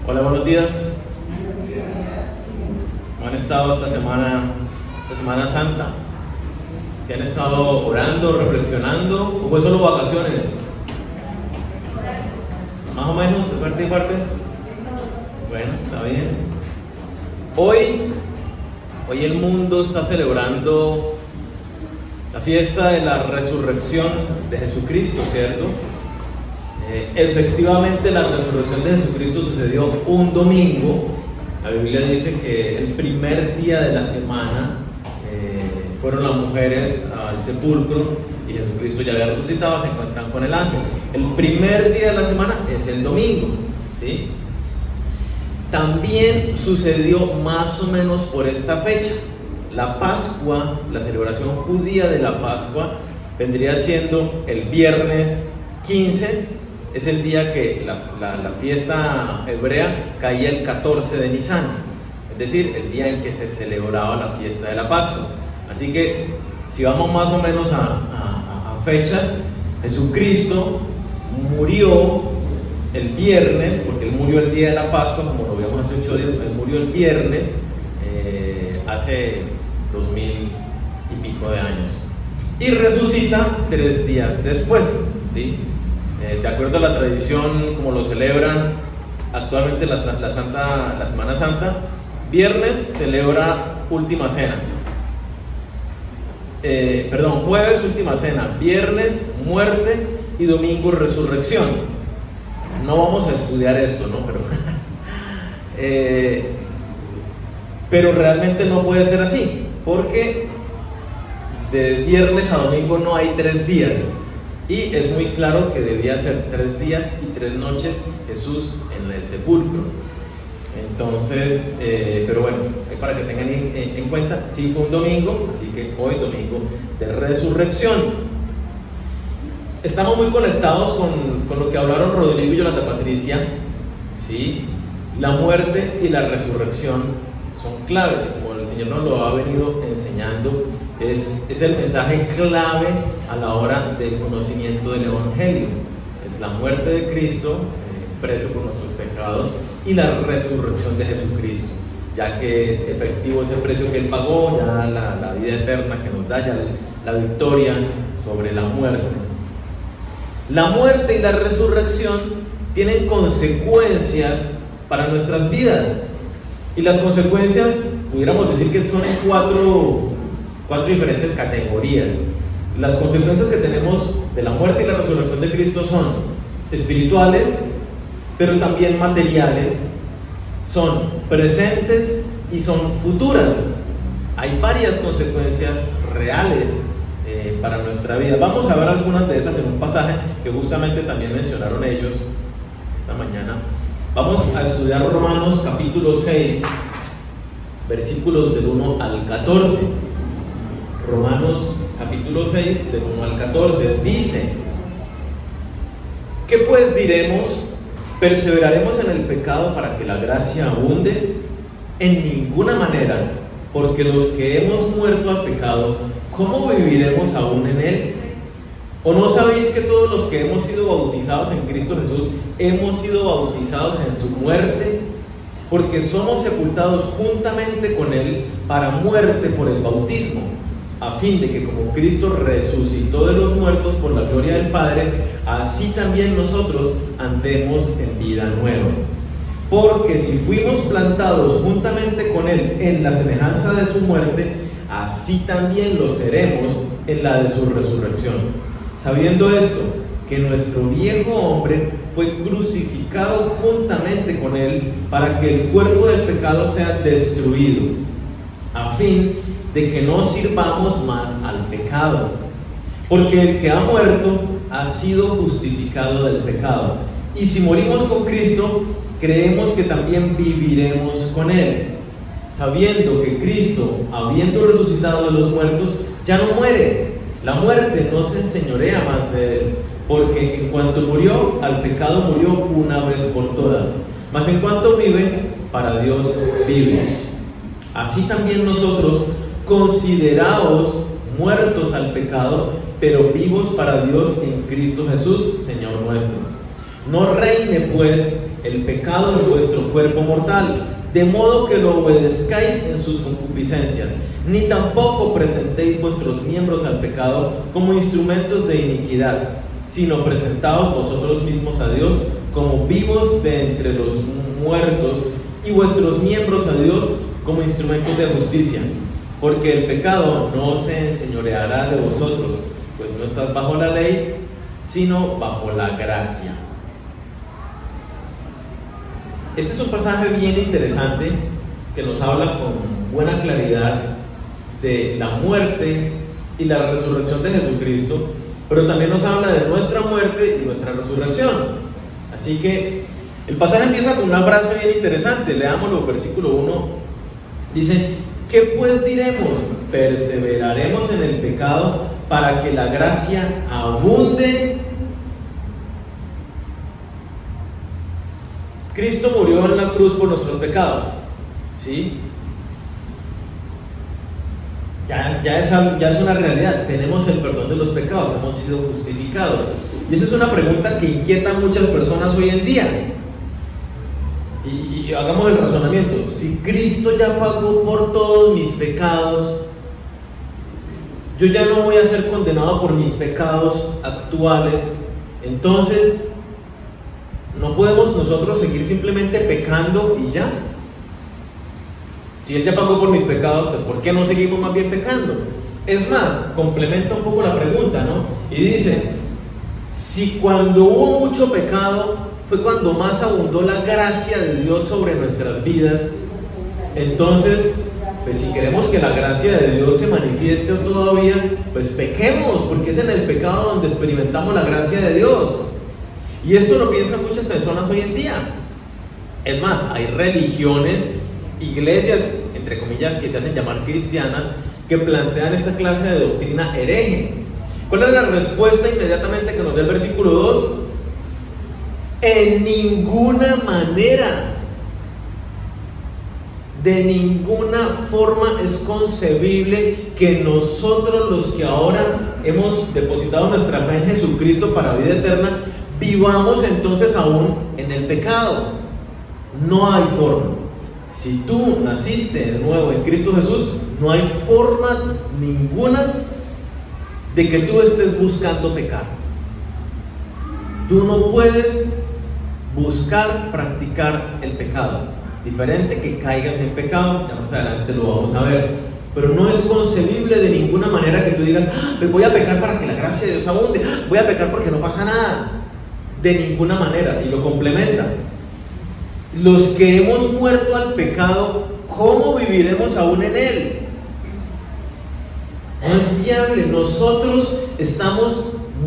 Hola, buenos días. ¿Cómo han estado esta Semana Santa? ¿Se han estado orando, reflexionando o fue solo vacaciones? Más o menos, de parte y parte. Bueno, está bien. Hoy el mundo está celebrando la fiesta de la resurrección de Jesucristo, ¿cierto? Efectivamente, la resurrección de Jesucristo sucedió un domingo. La Biblia dice que el primer día de la semana fueron las mujeres al sepulcro y Jesucristo ya había resucitado, se encuentran con el ángel. El primer día de la semana es el domingo, ¿sí? También sucedió más o menos por esta fecha. La Pascua, la celebración judía de la Pascua, vendría siendo el viernes 15. Es el día que la fiesta hebrea caía el 14 de Nisan, es decir, el día en que se celebraba la fiesta de la Pascua. Así que, si vamos más o menos a fechas, Jesucristo murió el viernes, porque Él murió el día de la Pascua, como lo vimos hace 8 días, Él murió el viernes, hace 2000 y pico de años. Y resucita 3 días después, ¿sí? De acuerdo a la tradición, como lo celebran actualmente la Semana Santa, viernes celebra Última Cena. Jueves Última Cena, viernes muerte y domingo resurrección. No vamos a estudiar esto, ¿no? Pero realmente no puede ser así, porque de viernes a domingo no hay 3 días. Y es muy claro que debía ser 3 días y 3 noches Jesús en el sepulcro. Entonces, pero bueno, para que tengan en cuenta, sí fue un domingo, así que hoy domingo de resurrección. Estamos muy conectados con lo que hablaron Rodrigo y Yolanda Patricia, ¿sí? La muerte y la resurrección son claves, y como el Señor nos lo ha venido enseñando, es el mensaje clave a la hora del conocimiento del Evangelio. Es la muerte de Cristo, preso por nuestros pecados, y la resurrección de Jesucristo, ya que es efectivo ese precio que Él pagó, ya la vida eterna que nos da, ya la victoria sobre la muerte. La muerte y la resurrección tienen consecuencias para nuestras vidas, y las consecuencias pudiéramos decir que son en cuatro diferentes categorías. Las consecuencias que tenemos de la muerte y la resurrección de Cristo son espirituales, pero también materiales, son presentes y son futuras. Hay varias consecuencias reales para nuestra vida. Vamos a ver algunas de esas en un pasaje que justamente también mencionaron ellos esta mañana. Vamos a estudiar Romanos capítulo 6, versículos del 1 al 14. Romanos capítulo 6, del 1 al 14, dice: ¿qué pues diremos? ¿Perseveraremos en el pecado para que la gracia abunde? En ninguna manera, porque los que hemos muerto al pecado, ¿cómo viviremos aún en él? ¿O no sabéis que todos los que hemos sido bautizados en Cristo Jesús, hemos sido bautizados en su muerte? Porque somos sepultados juntamente con él para muerte por el bautismo, a fin de que como Cristo resucitó de los muertos por la gloria del Padre, así también nosotros andemos en vida nueva. Porque si fuimos plantados juntamente con Él en la semejanza de su muerte, así también lo seremos en la de su resurrección. Sabiendo esto, que nuestro viejo hombre fue crucificado juntamente con Él, para que el cuerpo del pecado sea destruido, a fin de que no sirvamos más al pecado. Porque el que ha muerto ha sido justificado del pecado. Y si morimos con Cristo, creemos que también viviremos con Él, sabiendo que Cristo, habiendo resucitado de los muertos, ya no muere. La muerte no se enseñorea más de Él, porque en cuanto murió, al pecado murió una vez por todas. Mas en cuanto vive, para Dios vive. Así también nosotros, considerados muertos al pecado, pero vivos para Dios en Cristo Jesús, Señor nuestro. No reine pues el pecado en vuestro cuerpo mortal, de modo que lo obedezcáis en sus concupiscencias, ni tampoco presentéis vuestros miembros al pecado como instrumentos de iniquidad, sino presentaos vosotros mismos a Dios como vivos de entre los muertos, y vuestros miembros a Dios como instrumentos de justicia, porque el pecado no se enseñoreará de vosotros, pues no estás bajo la ley, sino bajo la gracia. Este es un pasaje bien interesante que nos habla con buena claridad de la muerte y la resurrección de Jesucristo, pero también nos habla de nuestra muerte y nuestra resurrección. Así que el pasaje empieza con una frase bien interesante. Leámoslo, versículo 1. Dice: ¿qué pues diremos? ¿Perseveraremos en el pecado para que la gracia abunde? Cristo murió en la cruz por nuestros pecados, ¿sí? Ya es una realidad. Tenemos el perdón de los pecados, hemos sido justificados. Y esa es una pregunta que inquieta a muchas personas hoy en día. Y hagamos el razonamiento. Si Cristo ya pagó por todos mis pecados, yo ya no voy a ser condenado por mis pecados actuales. Entonces, no podemos nosotros seguir simplemente pecando y ya. Si Él ya pagó por mis pecados, pues ¿por qué no seguimos más bien pecando? Es más, complementa un poco la pregunta, ¿no? Y dice: si cuando hubo mucho pecado fue cuando más abundó la gracia de Dios sobre nuestras vidas, entonces, pues si queremos que la gracia de Dios se manifieste todavía, pues pequemos, porque es en el pecado donde experimentamos la gracia de Dios. Y esto lo piensan muchas personas hoy en día. Es más, hay religiones, iglesias, entre comillas, que se hacen llamar cristianas, que plantean esta clase de doctrina hereje. ¿Cuál es la respuesta inmediatamente que nos da el versículo 2? En ninguna manera, de ninguna forma es concebible que nosotros, los que ahora hemos depositado nuestra fe en Jesucristo para vida eterna, vivamos entonces aún en el pecado. No hay forma. Si tú naciste de nuevo en Cristo Jesús, no hay forma ninguna de que tú estés buscando pecar. Tú no puedes buscar practicar el pecado. Diferente que caigas en pecado, ya más adelante lo vamos a ver. Pero no es concebible de ninguna manera que tú digas: pues voy a pecar para que la gracia de Dios abunde, voy a pecar porque no pasa nada. De ninguna manera. Y lo complementa: los que hemos muerto al pecado, ¿cómo viviremos aún en él? No es viable. Nosotros estamos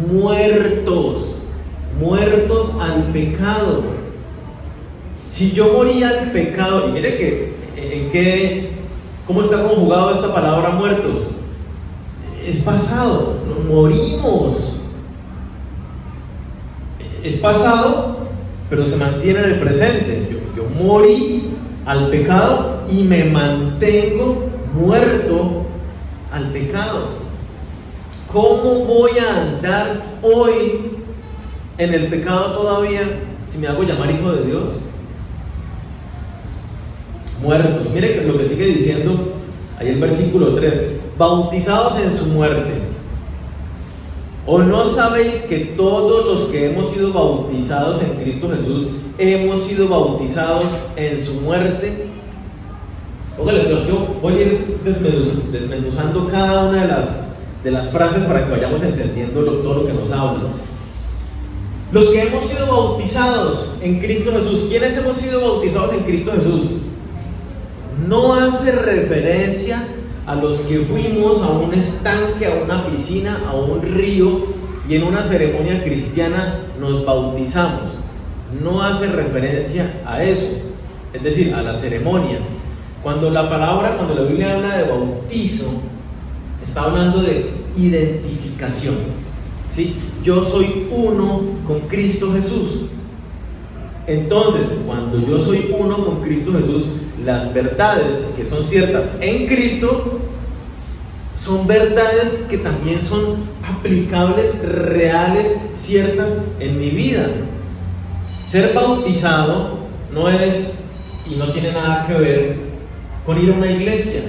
muertos al pecado. Si yo moría al pecado, y mire ¿cómo está conjugado esta palabra muertos? Es pasado, morimos. Es pasado, pero se mantiene en el presente. Yo morí al pecado y me mantengo muerto al pecado. ¿Cómo voy a andar hoy en el pecado todavía si me hago llamar hijo de Dios? Muertos. Mire lo que sigue diciendo ahí el versículo 3: bautizados en su muerte. ¿O no sabéis que todos los que hemos sido bautizados en Cristo Jesús hemos sido bautizados en su muerte? Póngale, yo voy a ir desmenuzando cada una de las frases para que vayamos entendiendo todo lo que nos habla. Los que hemos sido bautizados en Cristo Jesús. ¿Quiénes hemos sido bautizados en Cristo Jesús? No hace referencia a los que fuimos a un estanque, a una piscina, a un río y en una ceremonia cristiana nos bautizamos. No hace referencia a eso, es decir, a la ceremonia. Cuando la Biblia habla de bautizo, está hablando de identificación, ¿sí? Yo soy uno con Cristo Jesús. Entonces, cuando yo soy uno con Cristo Jesús, las verdades que son ciertas en Cristo son verdades que también son aplicables, reales, ciertas en mi vida. Ser bautizado no es y no tiene nada que ver con ir a una iglesia,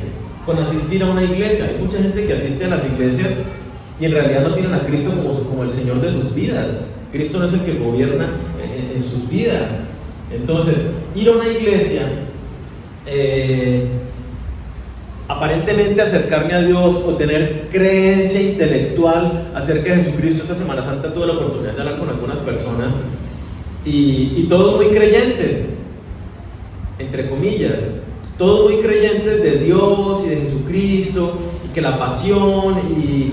con asistir a una iglesia. Hay mucha gente que asiste a las iglesias y en realidad no tienen a Cristo como el Señor de sus vidas. Cristo no es el que gobierna en sus vidas. Entonces, ir a una iglesia, aparentemente acercarme a Dios o tener creencia intelectual acerca de Jesucristo. Esta Semana Santa tuve la oportunidad de hablar con algunas personas y todos muy creyentes, entre comillas, todos muy creyentes de Dios y de Jesucristo, y que la pasión, y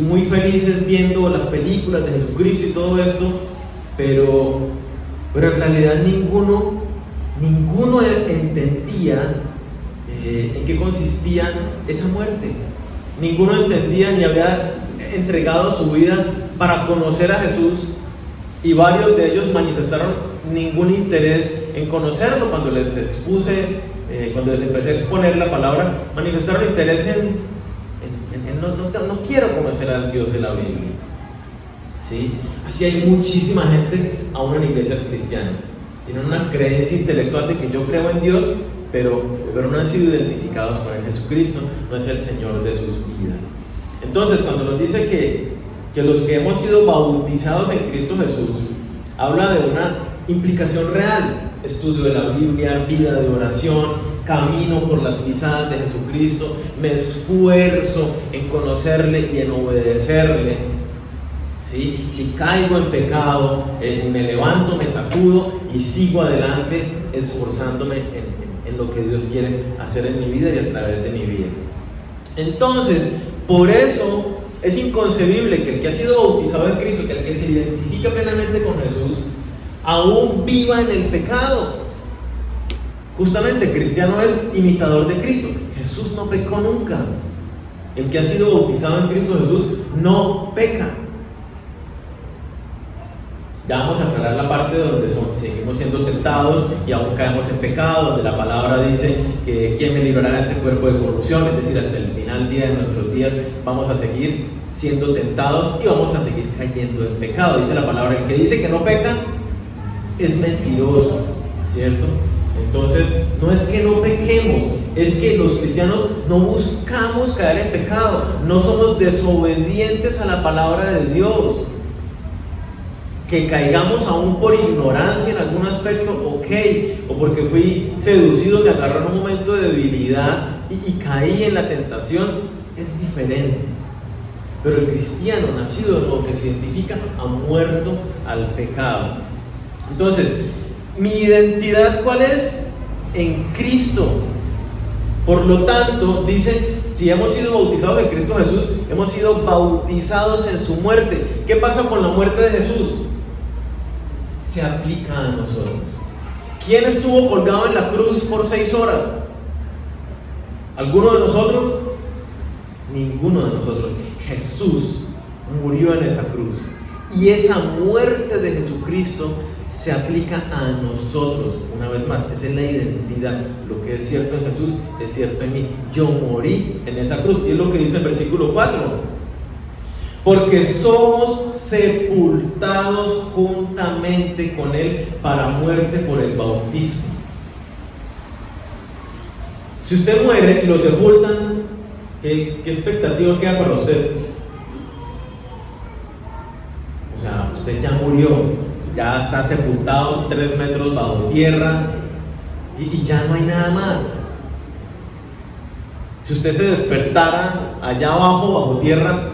muy felices viendo las películas de Jesucristo y todo esto, pero en realidad ninguno entendía en qué consistía esa muerte. Ninguno entendía ni había entregado su vida para conocer a Jesús, y varios de ellos manifestaron ningún interés en conocerlo. Cuando les expuse, cuando les empecé a exponer la palabra, manifestaron interés en no quiero conocer al Dios de la Biblia. ¿Sí? Así hay muchísima gente aún en iglesias cristianas. Tienen una creencia intelectual de que yo creo en Dios, pero no han sido identificados con el Jesucristo, no es el Señor de sus vidas. Entonces, cuando nos dice que los que hemos sido bautizados en Cristo Jesús, habla de una implicación real: estudio de la Biblia, vida de oración, camino por las pisadas de Jesucristo, me esfuerzo en conocerle y en obedecerle. ¿Sí? Si caigo en pecado, me levanto, me sacudo y sigo adelante, esforzándome en lo que Dios quiere hacer en mi vida y a través de mi vida. Entonces, por eso es inconcebible que el que ha sido bautizado en Cristo, que el que se identifica plenamente con Jesús, aún viva en el pecado. Justamente, cristiano es imitador de Cristo. Jesús no pecó nunca. El que ha sido bautizado en Cristo Jesús no peca. Ya vamos a aclarar la parte donde seguimos siendo tentados y aún caemos en pecado, donde la palabra dice que ¿quién me librará de este cuerpo de corrupción? Es decir, hasta el final día de nuestros días vamos a seguir siendo tentados y vamos a seguir cayendo en pecado. Dice la palabra: el que dice que no peca es mentiroso, ¿cierto? Entonces, no es que no pequemos, es que los cristianos no buscamos caer en pecado, no somos desobedientes a la palabra de Dios. Que caigamos aún por ignorancia en algún aspecto, ok, o porque fui seducido, me agarró en un momento de debilidad y caí en la tentación, es diferente. Pero el cristiano nacido de nuevo, que se identifica, ha muerto al pecado. Entonces, ¿mi identidad cuál es? En Cristo. Por lo tanto, dice, si hemos sido bautizados en Cristo Jesús, hemos sido bautizados en su muerte. ¿Qué pasa con la muerte de Jesús? Se aplica a nosotros. ¿Quién estuvo colgado en la cruz por 6 horas? ¿Alguno de nosotros? Ninguno de nosotros. Jesús murió en esa cruz, y esa muerte de Jesucristo se aplica a nosotros. Una vez más, esa es la identidad. Lo que es cierto en Jesús es cierto en mí. Yo morí en esa cruz, y es lo que dice el versículo 4: porque somos sepultados juntamente con Él para muerte por el bautismo. Si usted muere y lo sepultan, ¿qué expectativa queda para usted? O sea, usted ya murió, ya está sepultado 3 metros bajo tierra y ya no hay nada más. Si usted se despertara allá abajo, bajo tierra,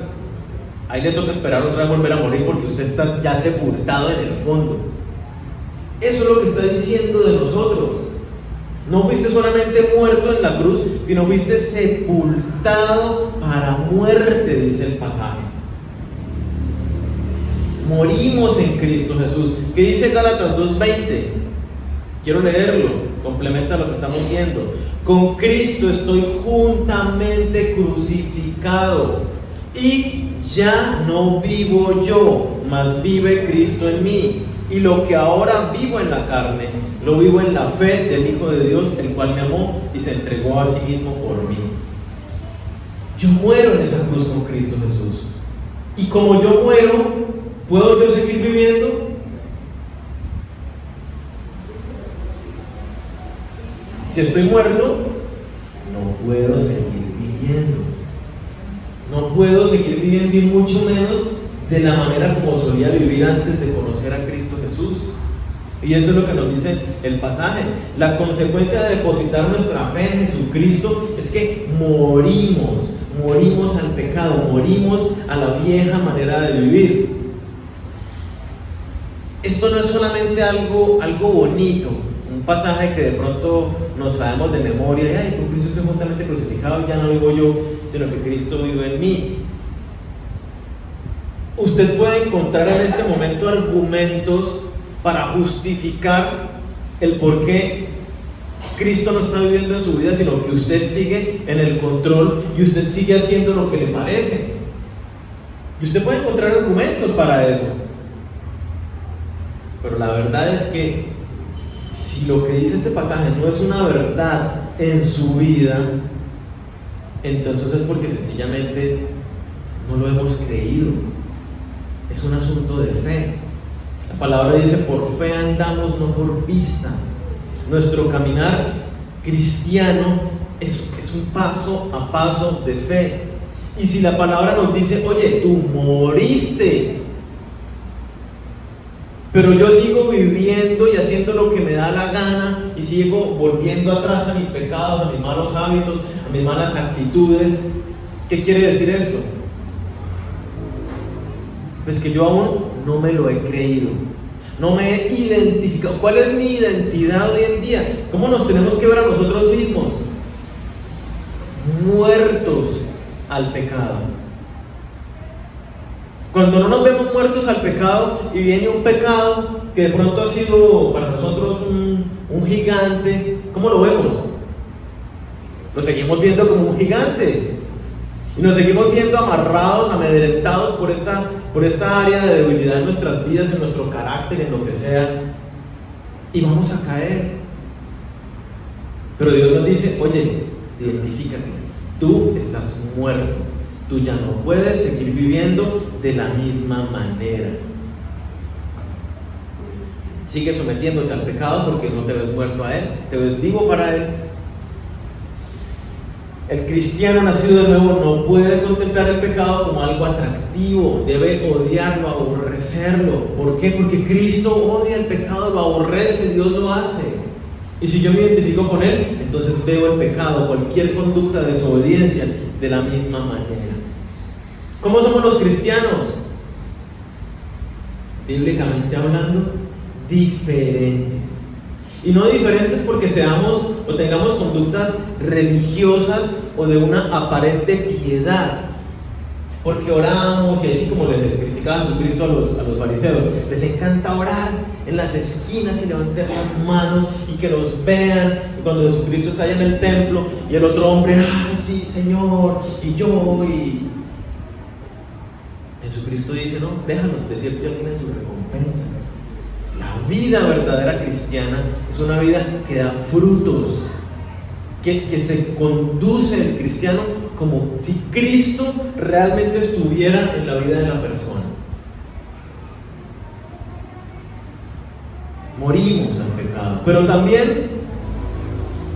ahí le toca esperar otra vez volver a morir, porque usted está ya sepultado en el fondo. Eso es lo que está diciendo de nosotros. No fuiste solamente muerto en la cruz, sino fuiste sepultado para muerte, dice el pasaje. Morimos en Cristo Jesús. ¿Qué dice Gálatas 2:20? Quiero leerlo, complementa lo que estamos viendo. Con Cristo estoy juntamente crucificado, y ya no vivo yo, mas vive Cristo en mí. Y lo que ahora vivo en la carne, lo vivo en la fe del Hijo de Dios, el cual me amó y se entregó a sí mismo por mí. Yo muero en esa cruz con Cristo Jesús. Y como yo muero, ¿puedo yo seguir viviendo? Si estoy muerto, no puedo seguir viviendo. No puedo seguir viviendo y mucho menos de la manera como solía vivir antes de conocer a Cristo Jesús. Y eso es lo que nos dice el pasaje. La consecuencia de depositar nuestra fe en Jesucristo es que morimos al pecado, morimos a la vieja manera de vivir. Esto no es solamente algo bonito, un pasaje que de pronto nos sabemos de memoria, y ay, con Cristo estoy juntamente crucificado, ya no vivo yo, sino que Cristo vive en mí. Usted puede encontrar en este momento argumentos para justificar el por qué Cristo no está viviendo en su vida, sino que usted sigue en el control y usted sigue haciendo lo que le parece. Y usted puede encontrar argumentos para eso. Pero la verdad es que si lo que dice este pasaje no es una verdad en su vida, entonces es porque sencillamente no lo hemos creído. Es un asunto de fe. La palabra dice: por fe andamos, no por vista. Nuestro caminar cristiano es un paso a paso de fe. Y si la palabra nos dice: oye, tú moriste, pero yo sigo viviendo y haciendo lo que me da la gana y sigo volviendo atrás a mis pecados, a mis malos hábitos, a mis malas actitudes, ¿qué quiere decir esto? Pues que yo aún no me lo he creído, no me he identificado. ¿Cuál es mi identidad hoy en día? ¿Cómo nos tenemos que ver a nosotros mismos? Muertos al pecado. Cuando no nos vemos muertos al pecado y viene un pecado que de pronto ha sido para nosotros un gigante, ¿cómo lo vemos? Lo seguimos viendo como un gigante y nos seguimos viendo amarrados, amedrentados por esta área de debilidad en nuestras vidas, en nuestro carácter, en lo que sea, y vamos a caer. Pero Dios nos dice: oye, identifícate, tú estás muerto. Tú ya no puedes seguir viviendo de la misma manera. Sigue sometiéndote al pecado porque no te ves muerto a él, te ves vivo para él. El cristiano nacido de nuevo no puede contemplar el pecado como algo atractivo, debe odiarlo, aborrecerlo. ¿Por qué? Porque Cristo odia el pecado, lo aborrece, Dios lo hace. Y si yo me identifico con él, entonces veo el pecado, cualquier conducta de desobediencia, de la misma manera. ¿Cómo somos los cristianos? Bíblicamente hablando, diferentes. Y no diferentes porque seamos o tengamos conductas religiosas o de una aparente piedad. Porque oramos, y así como le criticaba Jesucristo a los fariseos, les encanta orar en las esquinas y levantar las manos y que los vean. Y cuando Jesucristo está allá en el templo y el otro hombre: ay, sí, Señor, y yo, y Jesucristo dice: no, déjalos, de cierto ya tienen su recompensa. La vida verdadera cristiana es una vida que da frutos, que se conduce el cristiano como si Cristo realmente estuviera en la vida de la persona. Morimos al pecado, pero también,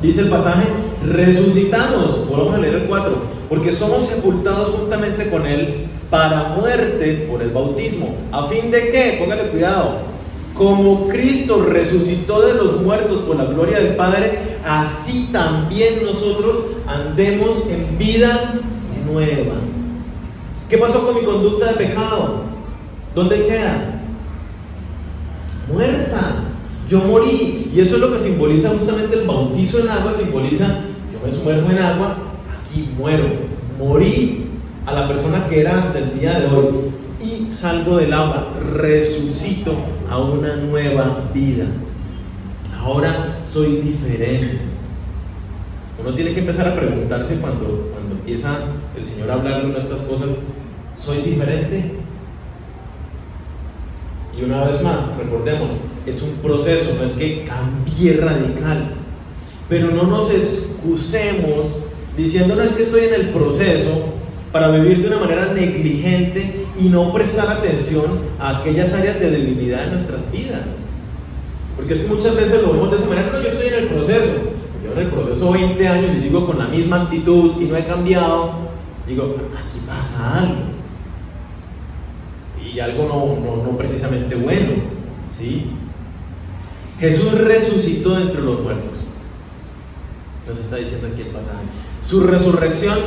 dice el pasaje, resucitamos. Volvamos a leer el 4: porque somos sepultados juntamente con él para muerte por el bautismo. ¿A fin de qué? Póngale cuidado. Como Cristo resucitó de los muertos por la gloria del Padre, así también nosotros andemos en vida nueva. ¿Qué pasó con mi conducta de pecado? ¿Dónde queda? Muerta. Yo morí. Y eso es lo que simboliza justamente el bautizo en agua. Simboliza: yo me sumerjo en agua, aquí muero. Morí a la persona que era hasta el día de hoy y salgo del agua, resucito a una nueva vida. Ahora soy diferente. Uno tiene que empezar a preguntarse cuando empieza el Señor a hablarle de estas cosas: ¿soy diferente? Y una vez más, recordemos, es un proceso, no es que cambie radical. Pero no nos excusemos diciendo: no, es que estoy en el proceso, para vivir de una manera negligente y no prestar atención a aquellas áreas de debilidad en nuestras vidas. Porque es que muchas veces lo vemos de esa manera: no, yo estoy en el proceso. yo en el proceso 20 años y sigo con la misma actitud y no he cambiado, digo, aquí pasa algo. Y algo no precisamente bueno, ¿sí? Jesús resucitó entre los muertos. Nos está diciendo aquí el pasaje. Su resurrección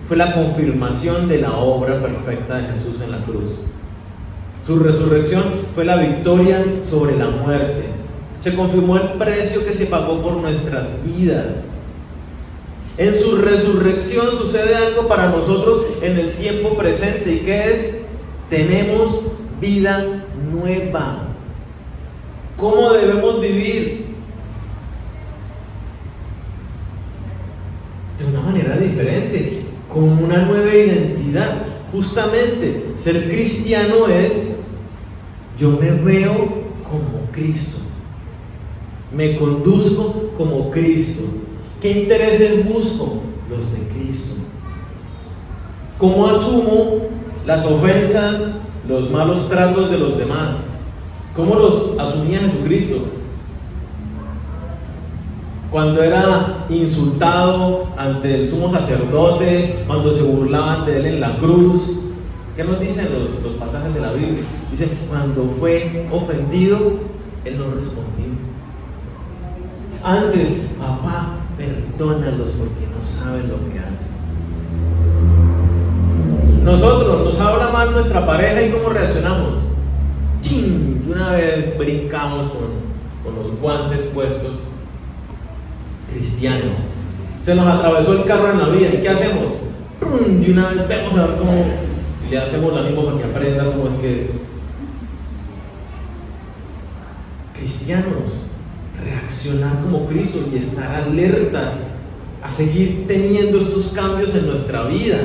fue la confirmación de la obra perfecta de Jesús en la cruz. Su resurrección fue la victoria sobre la muerte. Se confirmó el precio que se pagó por nuestras vidas. En su resurrección sucede algo para nosotros en el tiempo presente. ¿Y qué es? Tenemos vida nueva. ¿Cómo debemos vivir? De una manera diferente, con una nueva identidad. Justamente, ser cristiano es, yo me veo como Cristo, me conduzco como Cristo. ¿Qué intereses busco? Los de Cristo. ¿Cómo asumo las ofensas, los malos tratos de los demás? ¿Cómo los asumía Jesucristo? Cuando era insultado ante el sumo sacerdote, cuando se burlaban de él en la cruz. ¿Qué nos dicen los pasajes de la Biblia? Dicen, cuando fue ofendido, él no respondió. Antes, papá, perdónalos porque no saben lo que hacen. Nosotros, nos habla mal nuestra pareja y ¿cómo reaccionamos? ¡Chin! Y una vez brincamos con los guantes puestos. Cristiano. Se nos atravesó el carro en la vida. ¿Y qué hacemos? ¡Pum! Y una vez vemos a ver cómo le hacemos la misma para que aprenda cómo es que es. Cristianos, reaccionar como Cristo y estar alertas a seguir teniendo estos cambios en nuestra vida.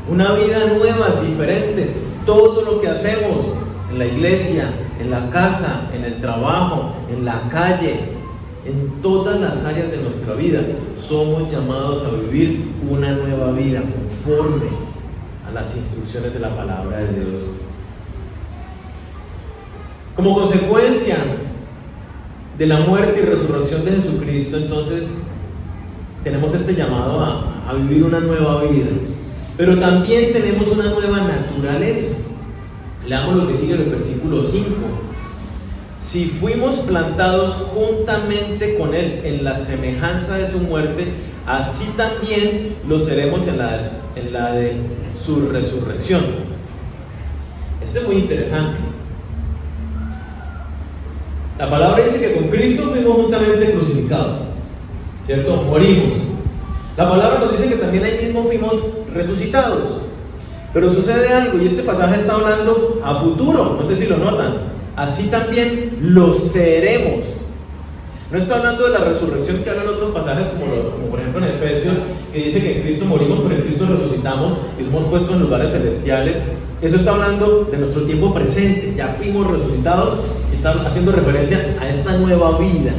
Una vida nueva, diferente. Todo lo que hacemos en la iglesia, en la casa, en el trabajo, en la calle, en todas las áreas de nuestra vida, somos llamados a vivir una nueva vida conforme a las instrucciones de la palabra de Dios. Como consecuencia de la muerte y resurrección de Jesucristo, entonces tenemos este llamado a vivir una nueva vida, pero también tenemos una nueva naturaleza. Leamos lo que sigue en el versículo 5. Si fuimos plantados juntamente con Él en la semejanza de su muerte, así también lo seremos en la de su resurrección. Esto es muy interesante. La palabra dice que con Cristo fuimos juntamente crucificados, ¿cierto? Morimos. La palabra nos dice que también ahí mismo fuimos resucitados. Pero sucede algo, y este pasaje está hablando a futuro, no sé si lo notan. Así también lo seremos. No está hablando de la resurrección que hablan otros pasajes, como por ejemplo en Efesios, que dice que en Cristo morimos, pero en Cristo resucitamos y somos puestos en lugares celestiales. Eso está hablando de nuestro tiempo presente. Ya fuimos resucitados y está haciendo referencia a esta nueva vida.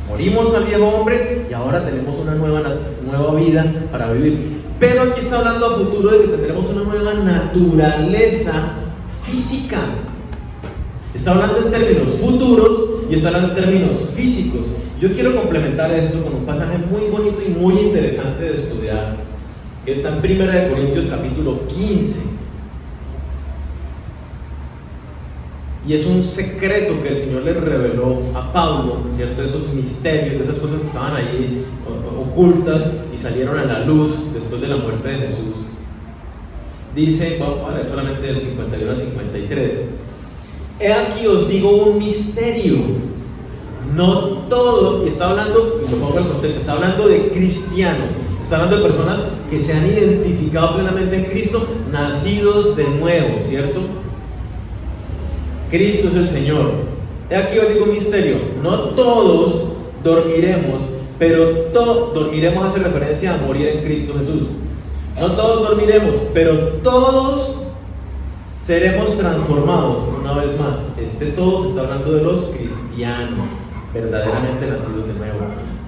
Morimos al viejo hombre y ahora tenemos una nueva vida para vivir. Pero aquí está hablando a futuro de que tendremos una nueva naturaleza física. Está hablando en términos futuros y está hablando en términos físicos. Yo quiero complementar esto con un pasaje muy bonito y muy interesante de estudiar, que está en 1 Corintios capítulo 15. Y es un secreto que el Señor le reveló a Pablo, ¿cierto? Esos misterios, esas cosas que estaban ahí ocultas y salieron a la luz después de la muerte de Jesús. Dice, vamos a leer solamente del 51 al 53. He aquí os digo un misterio. No todos, y está hablando, y lo pongo en contexto, está hablando de cristianos, está hablando de personas que se han identificado plenamente en Cristo, nacidos de nuevo, ¿cierto? Cristo es el Señor. He aquí os digo un misterio. No todos dormiremos, pero dormiremos hace referencia a morir en Cristo Jesús. No todos dormiremos, pero todos seremos transformados. Una vez más, todos está hablando de los cristianos verdaderamente nacidos de nuevo.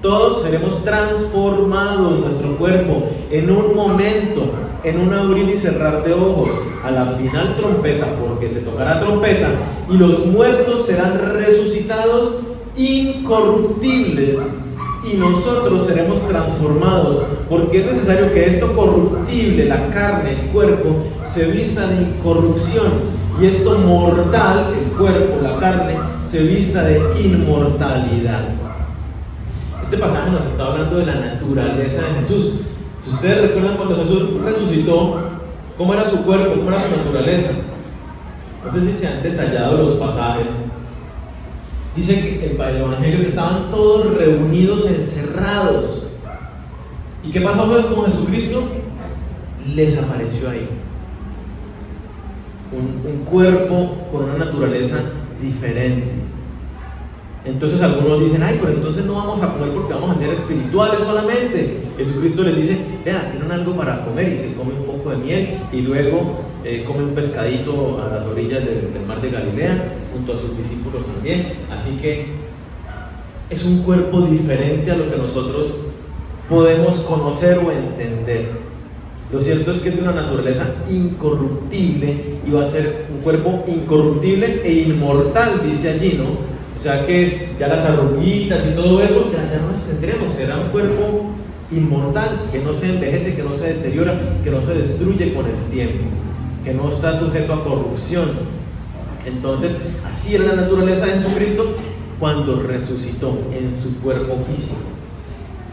Todos seremos transformados, nuestro cuerpo, en un momento, en un abrir y cerrar de ojos, a la final trompeta, porque se tocará trompeta, y los muertos serán resucitados incorruptibles, y nosotros seremos transformados, porque es necesario que esto corruptible, la carne, el cuerpo, se vista de incorrupción, y esto mortal, el cuerpo, la carne, se vista de inmortalidad. Este pasaje nos está hablando de la naturaleza de Jesús. Si ustedes recuerdan cuando Jesús resucitó, ¿cómo era su cuerpo? ¿Cómo era su naturaleza? No sé si se han detallado los pasajes. Dice que el Evangelio que estaban todos reunidos, encerrados. ¿Y qué pasó con Jesucristo? Les apareció ahí un cuerpo con una naturaleza diferente. Entonces algunos dicen, ay, pero entonces no vamos a comer porque vamos a ser espirituales solamente. Jesucristo les dice, vea, tienen algo para comer, y se come un poco de miel, y luego come un pescadito a las orillas del mar de Galilea, junto a sus discípulos también. Así que es un cuerpo diferente a lo que nosotros podemos conocer o entender. Lo cierto es que es de una naturaleza incorruptible, y va a ser un cuerpo incorruptible e inmortal, dice allí, ¿no? O sea que ya las arruguitas y todo eso ya no las tendremos. Será un cuerpo inmortal, que no se envejece, que no se deteriora, que no se destruye con el tiempo, que no está sujeto a corrupción. Entonces, así era la naturaleza de Jesucristo cuando resucitó en su cuerpo físico.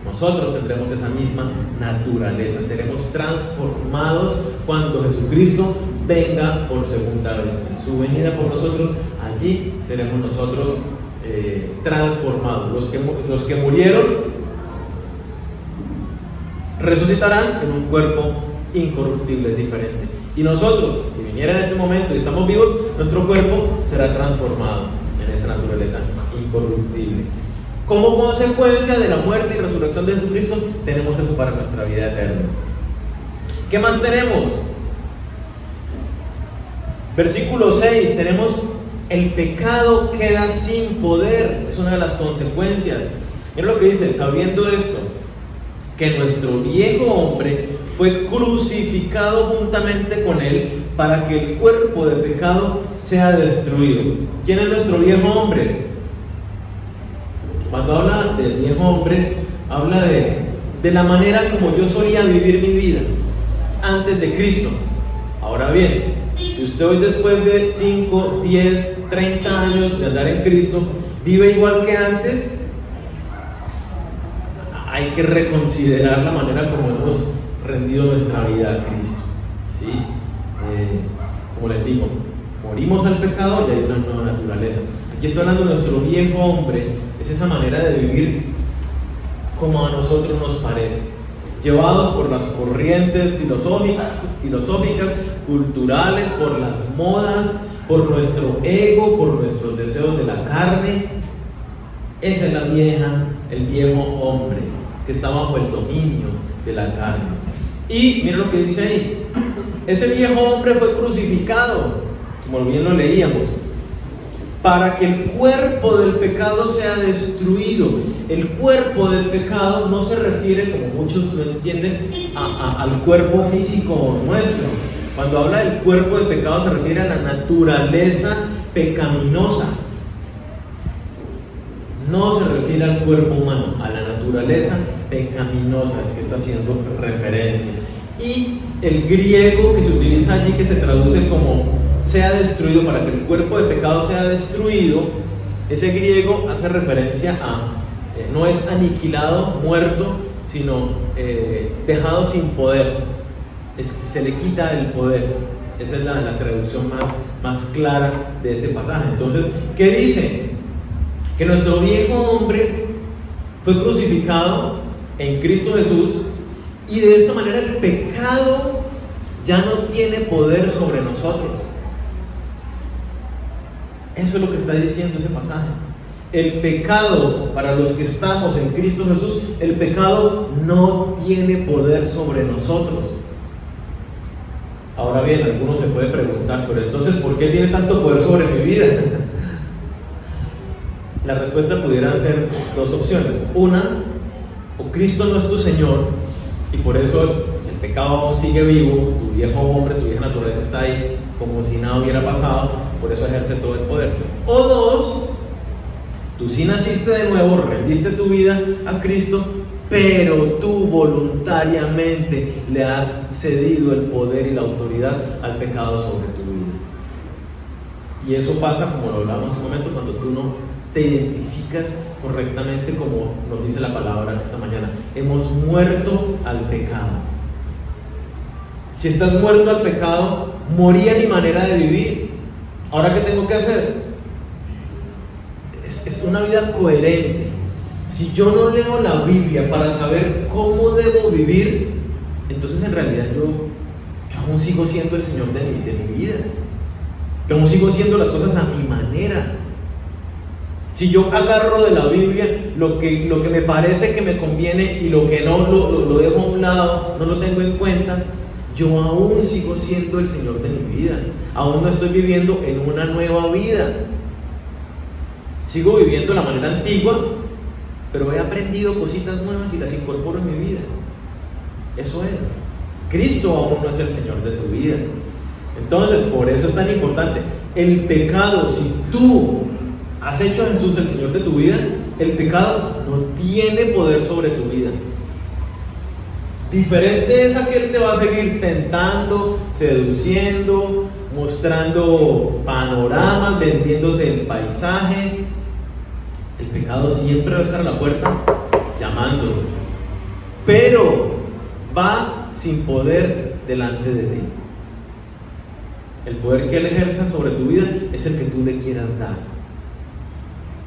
Nosotros tendremos esa misma naturaleza, seremos transformados cuando Jesucristo venga por segunda vez. En su venida por nosotros, allí seremos nosotros transformados. Los que murieron resucitarán en un cuerpo incorruptible, diferente. Y nosotros, si viniera en este momento y estamos vivos, nuestro cuerpo será transformado en esa naturaleza incorruptible. Como consecuencia de la muerte y resurrección de Jesucristo, tenemos eso para nuestra vida eterna. ¿Qué más tenemos? Versículo 6, tenemos el pecado queda sin poder. Es una de las consecuencias. Miren lo que dice: sabiendo esto, que nuestro viejo hombre fue crucificado juntamente con él, para que el cuerpo de pecado sea destruido. ¿Quién es nuestro viejo hombre? Cuando habla del viejo hombre, habla de la manera como yo solía vivir mi vida antes de Cristo. Ahora bien, si usted hoy, después de 5, 10, 30 años de andar en Cristo, vive igual que antes, hay que reconsiderar la manera como hemos rendido nuestra vida a Cristo, ¿sí? Como les digo, morimos al pecado y hay una nueva naturaleza. Aquí está hablando de nuestro viejo hombre. Es esa manera de vivir como a nosotros nos parece, llevados por las corrientes filosóficas, culturales, por las modas, por nuestro ego, por nuestros deseos de la carne. Esa es el viejo hombre que está bajo el dominio de la carne. Y miren lo que dice ahí: ese viejo hombre fue crucificado, como bien lo leíamos, para que el cuerpo del pecado sea destruido. El cuerpo del pecado no se refiere, como muchos lo entienden, al cuerpo físico nuestro. Cuando habla del cuerpo del pecado se refiere a la naturaleza pecaminosa. No se refiere al cuerpo humano, a la naturaleza pecaminosa es que está haciendo referencia. Y el griego que se utiliza allí, que se traduce como sea destruido, para que el cuerpo de pecado sea destruido, ese griego hace referencia a, no es aniquilado, muerto, sino dejado sin poder. Se le quita el poder. Esa es la traducción más clara de ese pasaje. Entonces, ¿qué dice? Que nuestro viejo hombre fue crucificado en Cristo Jesús, y de esta manera el pecado ya no tiene poder sobre nosotros. Eso es lo que está diciendo ese pasaje. El pecado, para los que estamos en Cristo Jesús, el pecado no tiene poder sobre nosotros. Ahora bien, algunos se puede preguntar, pero entonces, ¿por qué tiene tanto poder sobre mi vida? La respuesta pudieran ser dos opciones. Una, o Cristo no es tu Señor, y por eso, si el pecado aún sigue vivo, tu viejo hombre, tu vieja naturaleza está ahí, como si nada hubiera pasado, por eso ejerce todo el poder. O dos, Tú sí naciste de nuevo, rendiste tu vida a Cristo, pero tú voluntariamente le has cedido el poder y la autoridad al pecado sobre tu vida. Y eso pasa, como lo hablamos hace un momento, cuando tú no te identificas correctamente, como nos dice la palabra esta mañana. Hemos muerto al pecado. Si estás muerto al pecado, moría mi manera de vivir. ¿Ahora qué tengo que hacer? Es una vida coherente. Si yo no leo la Biblia para saber cómo debo vivir, entonces en realidad yo aún sigo siendo el Señor de mi vida. Yo aún sigo haciendo las cosas a mi manera. Si yo agarro de la Biblia lo que me parece que me conviene y lo que no lo dejo a un lado, no lo tengo en cuenta, yo aún sigo siendo el Señor de mi vida. Aún no estoy viviendo en una nueva vida. Sigo viviendo de la manera antigua, pero he aprendido cositas nuevas y las incorporo en mi vida. Eso es. Cristo aún no es el Señor de tu vida. Entonces, por eso es tan importante. El pecado, si tú has hecho a Jesús el Señor de tu vida, el pecado no tiene poder sobre tu vida. Diferente es aquel que te va a seguir tentando, seduciendo, mostrando panoramas, vendiéndote el paisaje. El pecado siempre va a estar a la puerta llamando, pero va sin poder delante de ti. El poder que Él ejerza sobre tu vida es el que tú le quieras dar.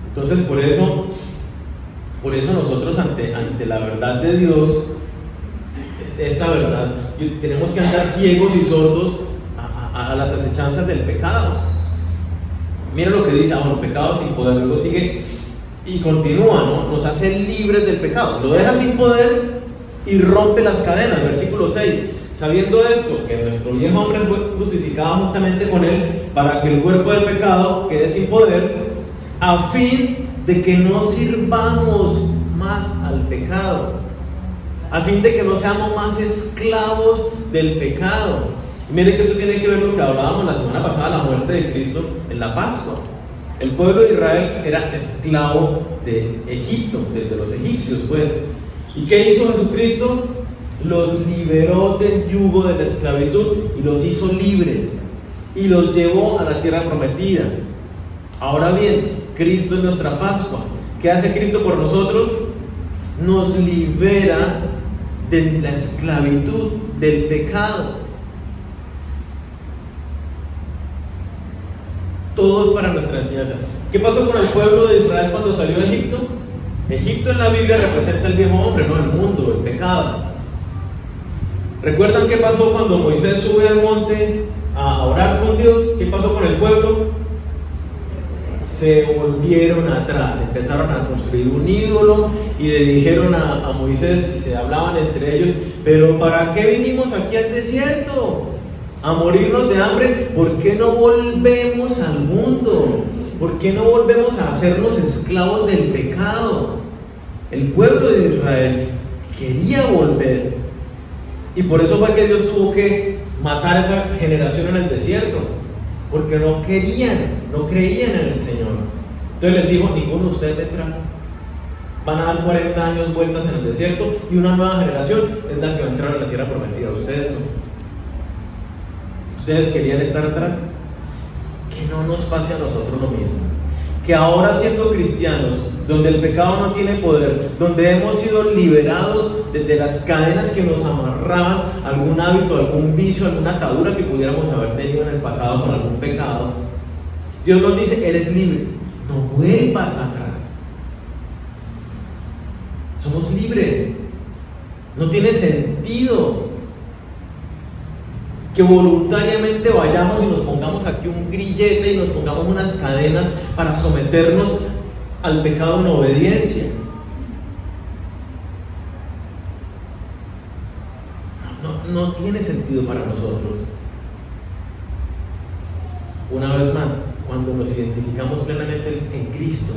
Entonces por eso nosotros ante la verdad de Dios, esta verdad, tenemos que andar ciegos y sordos a las acechanzas del pecado. Mira lo que dice, bueno, pecado sin poder, luego sigue y continúa, ¿no? Nos hace libres del pecado, lo deja sin poder y rompe las cadenas. Versículo 6, sabiendo esto, que nuestro viejo hombre fue crucificado juntamente con Él, para que el cuerpo del pecado quede sin poder, a fin de que no sirvamos más al pecado, a fin de que no seamos más esclavos del pecado. Y miren que eso tiene que ver con lo que hablábamos la semana pasada, la muerte de Cristo en la Pascua. El pueblo de Israel era esclavo de Egipto, de los egipcios, pues. ¿Y qué hizo Jesucristo? Los liberó del yugo de la esclavitud y los hizo libres y los llevó a la tierra prometida. Ahora bien, Cristo es nuestra Pascua. ¿Qué hace Cristo por nosotros? Nos libera de la esclavitud, del pecado. Todo es para nuestra enseñanza. ¿Qué pasó con el pueblo de Israel cuando salió de Egipto? Egipto en la Biblia representa el viejo hombre, no el mundo, el pecado. ¿Recuerdan qué pasó cuando Moisés sube al monte a orar con Dios? ¿Qué pasó con el pueblo? Se volvieron atrás, empezaron a construir un ídolo y le dijeron a Moisés, y se hablaban entre ellos, pero ¿para qué vinimos aquí al desierto? ¿A morirnos de hambre? ¿Por qué no volvemos al mundo? ¿Por qué no volvemos a hacernos esclavos del pecado? El pueblo de Israel quería volver, y por eso fue que Dios tuvo que matar a esa generación en el desierto, porque no creían en el Señor. Entonces les dijo, ninguno de ustedes vendrá. Van a dar 40 años vueltas en el desierto y una nueva generación es la que va a entrar a la tierra prometida. Ustedes no. Ustedes querían estar atrás. Que no nos pase a nosotros lo mismo. Que ahora, siendo cristianos, donde el pecado no tiene poder, donde hemos sido liberados de las cadenas que nos amarraban, algún hábito, algún vicio, alguna atadura que pudiéramos haber tenido en el pasado con algún pecado, Dios nos dice, eres libre, no vuelvas atrás. Somos libres. No tiene sentido que voluntariamente vayamos y nos pongamos aquí un grillete y nos pongamos unas cadenas para someternos al pecado en obediencia. No tiene sentido para nosotros. Una vez más, cuando nos identificamos plenamente en Cristo,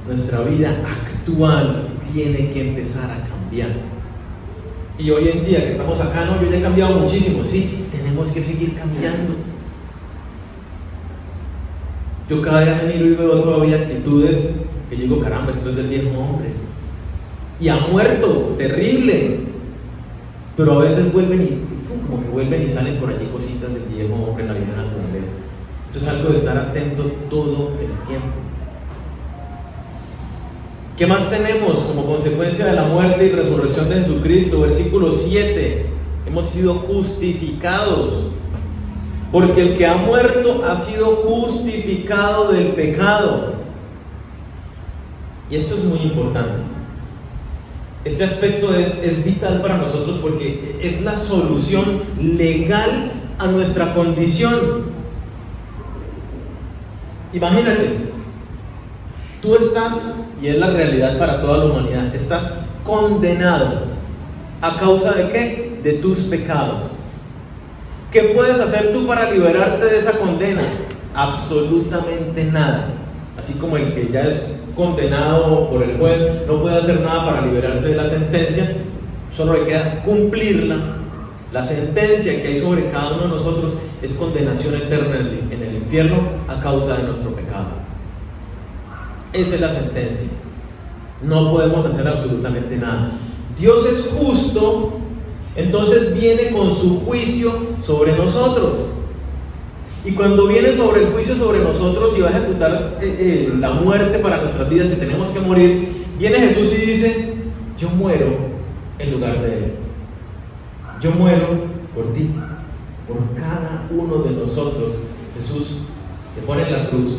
nuestra vida actual tiene que empezar a cambiar. Y hoy en día que estamos acá, no, yo ya he cambiado muchísimo, sí, tenemos que seguir cambiando. Yo cada día me miro y veo todavía actitudes que yo digo, caramba, esto es del viejo hombre. Y ha muerto, terrible. Pero a veces vuelven y como que vuelven y salen por allí cositas del viejo hombre en la vieja naturaleza. Esto es algo de estar atento todo el tiempo. ¿Qué más tenemos como consecuencia de la muerte y resurrección de Jesucristo? Versículo 7. Hemos sido justificados. Porque el que ha muerto ha sido justificado del pecado. Y esto es muy importante. Este aspecto es vital para nosotros porque es la solución legal a nuestra condición. Imagínate, tú estás, y es la realidad para toda la humanidad, estás condenado. ¿A causa de qué? De tus pecados. ¿Qué puedes hacer tú para liberarte de esa condena? Absolutamente nada. Así como el que ya es condenado por el juez no puede hacer nada para liberarse de la sentencia, solo le queda cumplirla. La sentencia que hay sobre cada uno de nosotros es condenación eterna en el infierno a causa de nuestro pecado. Esa es la sentencia. No podemos hacer absolutamente nada. Dios es justo, entonces viene con su juicio sobre nosotros. Y cuando viene sobre el juicio sobre nosotros y va a ejecutar la muerte para nuestras vidas, que tenemos que morir, viene Jesús y dice: yo muero en lugar de Él. Yo muero por ti, por cada uno de nosotros. Jesús se pone en la cruz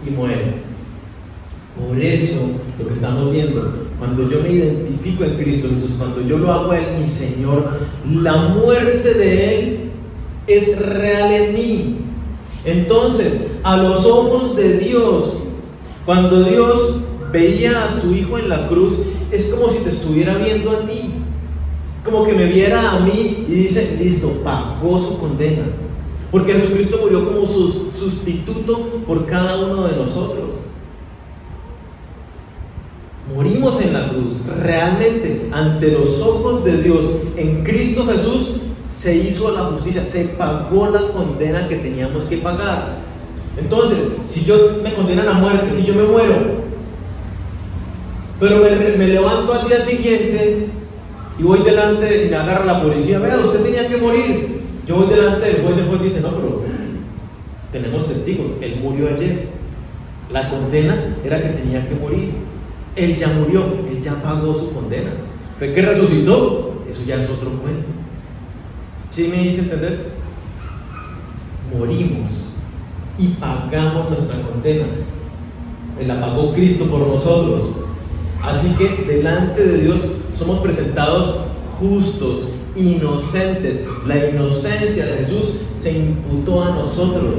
y muere. Por eso lo que estamos viendo, cuando yo me identifico en Cristo Jesús, cuando yo lo hago a Él mi Señor, la muerte de Él es real en mí. Entonces, a los ojos de Dios, cuando Dios veía a su Hijo en la cruz, es como si te estuviera viendo a ti, como que me viera a mí y dice: listo, pagó su condena, porque Jesucristo murió como su sustituto por cada uno de nosotros. Morimos en la cruz, realmente, ante los ojos de Dios, en Cristo Jesús se hizo la justicia, se pagó la condena que teníamos que pagar. Entonces, si yo me condenan a muerte y yo me muero, pero me levanto al día siguiente y voy delante, y me agarra la policía: vea, usted tenía que morir. Yo voy delante del juez, el juez dice: no, pero tenemos testigos, él murió ayer. La condena era que tenía que morir. Él ya murió, él ya pagó su condena. ¿Fue que resucitó? Eso ya es otro cuento. ¿Sí me hice entender? Morimos y pagamos nuestra condena. La pagó Cristo por nosotros. Así que delante de Dios somos presentados justos, inocentes. La inocencia de Jesús se imputó a nosotros.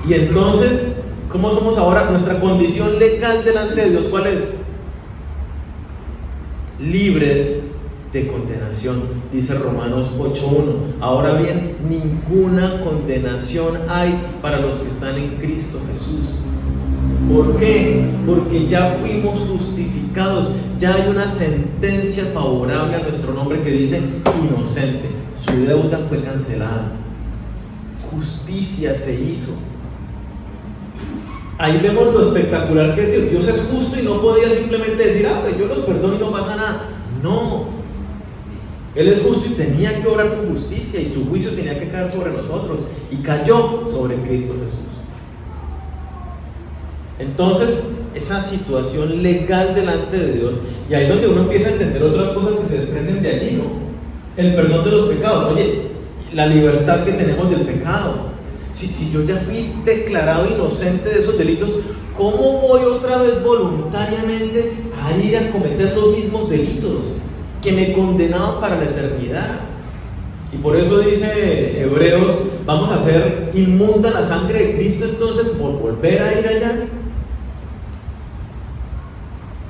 Y entonces, ¿cómo somos ahora? Nuestra condición legal delante de Dios, ¿cuál es? Libres de condenación, dice Romanos 8:1. Ahora bien, ninguna condenación hay para los que están en Cristo Jesús. ¿Por qué? Porque ya fuimos justificados, ya hay una sentencia favorable a nuestro nombre que dice inocente. Su deuda fue cancelada, justicia se hizo. Ahí vemos lo espectacular que es Dios. Dios es justo y no podía simplemente decir: pues yo los perdono y no pasa nada. No, Él es justo y tenía que obrar con justicia, y su juicio tenía que caer sobre nosotros, y cayó sobre Cristo Jesús. Entonces, esa situación legal delante de Dios, y ahí es donde uno empieza a entender otras cosas que se desprenden de allí, ¿no? El perdón de los pecados. Oye, la libertad que tenemos del pecado. Si yo ya fui declarado inocente de esos delitos, ¿cómo voy otra vez voluntariamente a ir a cometer los mismos delitos que me condenaban para la eternidad? Y por eso dice Hebreos: vamos a hacer inmunda la sangre de Cristo entonces por volver a ir allá.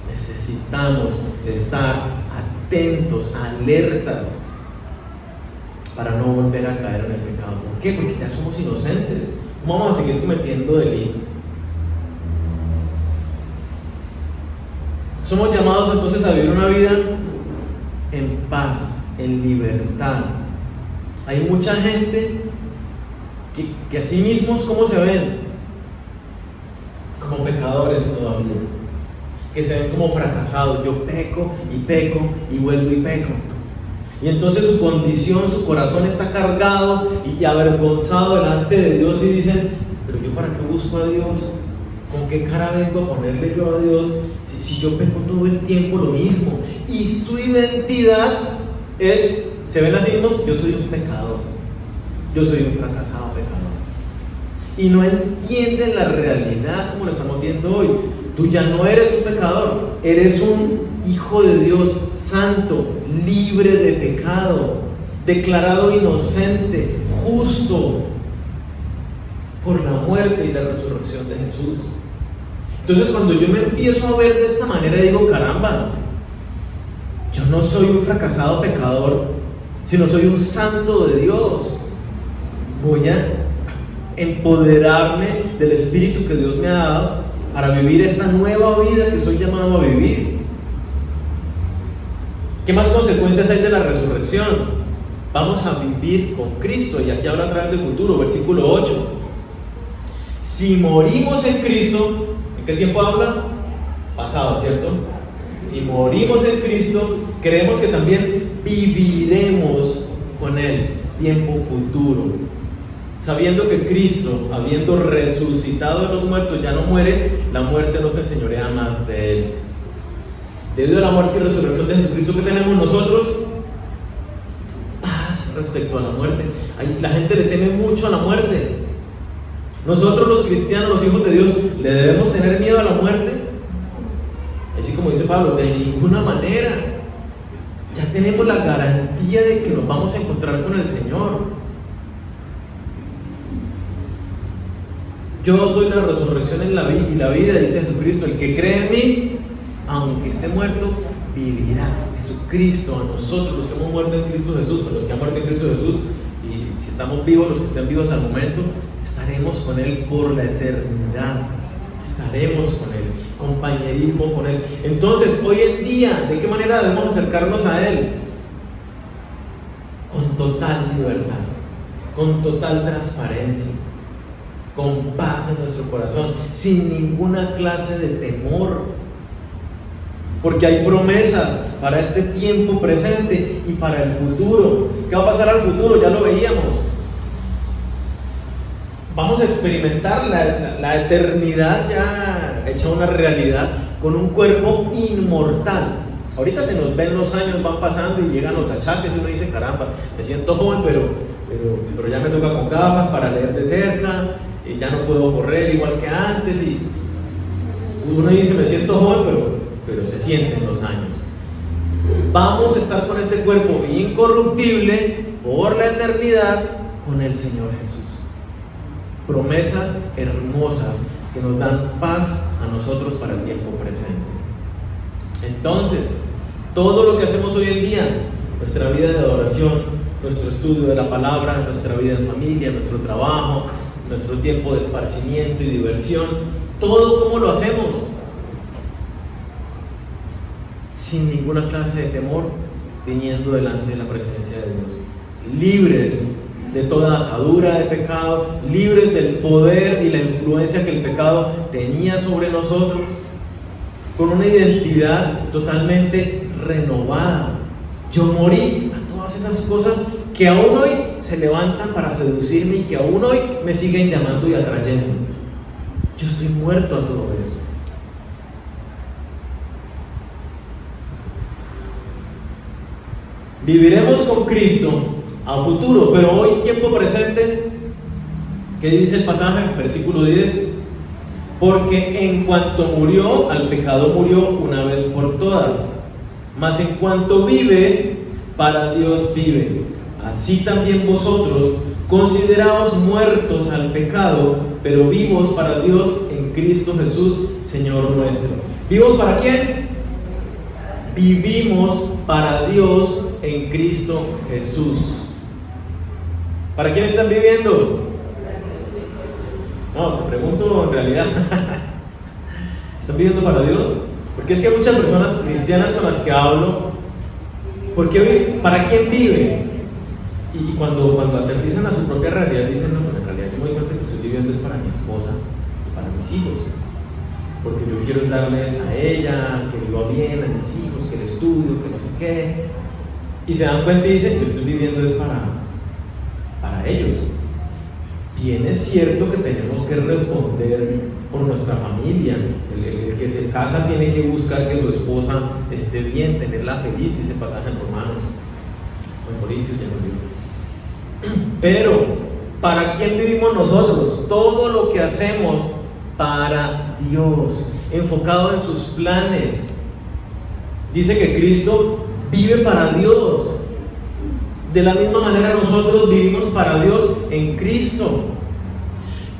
Necesitamos estar atentos, alertas, para no volver a caer en el pecado. ¿Por qué? Porque ya somos inocentes. ¿Cómo vamos a seguir cometiendo delito? Somos llamados entonces a vivir una vida en paz, en libertad. Hay mucha gente que a sí mismos, ¿cómo se ven? que se ven como fracasados. Yo peco y vuelvo y peco. Y entonces su condición, su corazón está cargado y avergonzado delante de Dios y dicen, pero yo para qué busco a Dios, ¿con qué cara vengo a ponerle yo a Dios si yo peco todo el tiempo lo mismo? Y su identidad es, se ven así mismos, yo soy un pecador, yo soy un fracasado pecador. Y no entienden la realidad como lo estamos viendo hoy. Tú ya no eres un pecador, eres un hijo de Dios santo, libre de pecado, declarado inocente, justo por la muerte y la resurrección de Jesús. Entonces cuando yo me empiezo a ver de esta manera, digo, caramba, yo no soy un fracasado pecador, sino soy un santo de Dios. Voy a empoderarme del Espíritu que Dios me ha dado para vivir esta nueva vida que soy llamado a vivir. ¿Qué más consecuencias hay de la resurrección? Vamos a vivir con Cristo, y aquí habla a través del futuro, versículo 8. Si morimos en Cristo, ¿en qué tiempo habla? Pasado, ¿cierto? Si morimos en Cristo, creemos que también viviremos con Él, tiempo futuro. Sabiendo que Cristo, habiendo resucitado de los muertos, ya no muere, la muerte no se enseñorea más de Él. Debido a la muerte y resurrección de Jesucristo, ¿qué tenemos nosotros? Paz respecto a la muerte. La gente le teme mucho a la muerte. Nosotros los cristianos, los hijos de Dios, ¿le debemos tener miedo a la muerte? Así como dice Pablo, de ninguna manera. Ya tenemos la garantía de que nos vamos a encontrar con el Señor. Yo soy la resurrección y la vida, dice Jesucristo. El que cree en mí, aunque esté muerto, vivirá. Jesucristo, a nosotros los que hemos muerto en Cristo Jesús, a los que han muerto en Cristo Jesús, y si estamos vivos, los que estén vivos al momento, estaremos con Él por la eternidad. Estaremos con Él, compañerismo con Él. Entonces, hoy en día, ¿de qué manera debemos acercarnos a Él? Con total libertad, con total transparencia, con paz en nuestro corazón, sin ninguna clase de temor, porque hay promesas para este tiempo presente y para el futuro. ¿Qué va a pasar al futuro? Ya lo veíamos. Vamos a experimentar la eternidad ya hecha una realidad con un cuerpo inmortal. Ahorita se nos ven los años, van pasando y llegan los achaques y uno dice, caramba, me siento joven, pero ya me toca con gafas para leer de cerca, y ya no puedo correr igual que antes, y uno dice, me siento joven, pero se sienten los años. Vamos a estar con este cuerpo incorruptible por la eternidad con el Señor Jesús. Promesas hermosas que nos dan paz a nosotros para el tiempo presente. Entonces, todo lo que hacemos hoy en día, nuestra vida de adoración, nuestro estudio de la palabra, nuestra vida en familia, nuestro trabajo, nuestro tiempo de esparcimiento y diversión, todo como lo hacemos, sin ninguna clase de temor, viniendo delante de la presencia de Dios, libres de toda atadura de pecado, libres del poder y la influencia que el pecado tenía sobre nosotros, con una identidad totalmente renovada. Yo morí a todas esas cosas que aún hoy se levantan para seducirme y que aún hoy me siguen llamando y atrayendo. Yo estoy muerto a todo eso. Viviremos con Cristo a futuro, pero hoy, tiempo presente. ¿Qué dice el pasaje? Versículo 10. Porque en cuanto murió, al pecado murió una vez por todas, mas en cuanto vive, para Dios vive. Así también vosotros, consideraos muertos al pecado, pero vivos para Dios en Cristo Jesús, Señor nuestro. ¿Vivos para quién? Vivimos para Dios en Cristo Jesús. ¿Para quién están viviendo? No, te pregunto en realidad. ¿Están viviendo para Dios? Porque es que hay muchas personas cristianas con las que hablo. ¿Para quién vive? Y cuando aterrizan a su propia realidad dicen, no, pero en realidad yo me doy cuenta que estoy viviendo es para mi esposa y para mis hijos. porque yo quiero darles a ella, que viva bien, a mis hijos, que el estudio, que no sé qué. Y se dan cuenta y dicen, yo estoy viviendo es para ellos. Bien es cierto que tenemos que responder por nuestra familia. El que se casa tiene que buscar que su esposa esté bien, tenerla feliz, dice el pasaje en Romanos, o en Corintios, ya no digo. Pero, ¿para quién vivimos nosotros? Todo lo que hacemos para Dios, enfocado en sus planes. Dice que Cristo vive para Dios. De la misma manera nosotros vivimos para Dios en Cristo.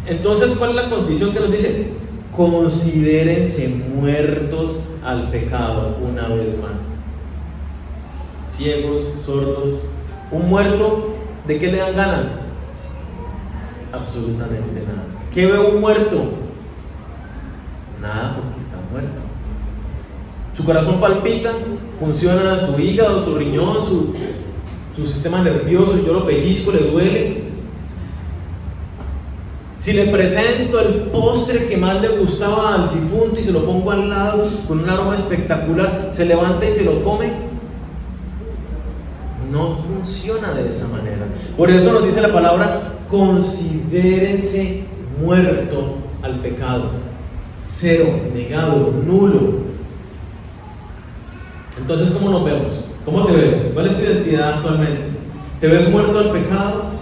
Entonces, ¿cuál es la condición que nos dice? Considérense muertos al pecado una vez más. Ciegos, sordos. Un muerto, ¿de qué le dan ganas? Absolutamente nada. ¿Qué ve un muerto? Nada, porque está muerto. Su corazón palpita, funciona su hígado, su riñón, su sistema nervioso. Si yo lo pellizco, le duele. Si le presento el postre que más le gustaba al difunto y se lo pongo al lado con un aroma espectacular, se levanta y se lo come. No funciona de esa manera. Por eso nos dice la palabra: considérese muerto al pecado. Cero, negado, nulo. Entonces, ¿cómo nos vemos? ¿Cómo te ves? ¿Cuál es tu identidad actualmente? ¿Te ves muerto al pecado?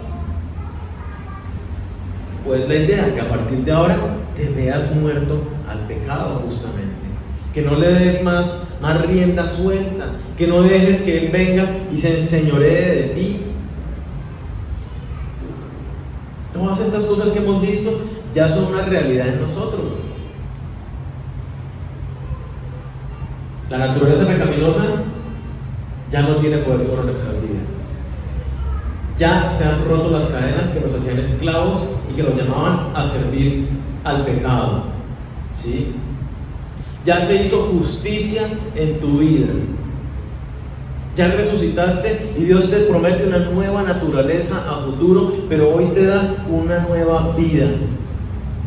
Pues la idea que a partir de ahora te veas muerto al pecado, justamente. Que no le des más rienda suelta, que no dejes que Él venga y se enseñoree de ti. Todas estas cosas que hemos visto ya son una realidad en nosotros. La naturaleza pecaminosa ya no tiene poder sobre nuestras vidas. Ya se han roto las cadenas que nos hacían esclavos y que nos llamaban a servir al pecado. ¿Sí? Ya se hizo justicia en tu vida. Ya resucitaste y Dios te promete una nueva naturaleza a futuro, pero hoy te da una nueva vida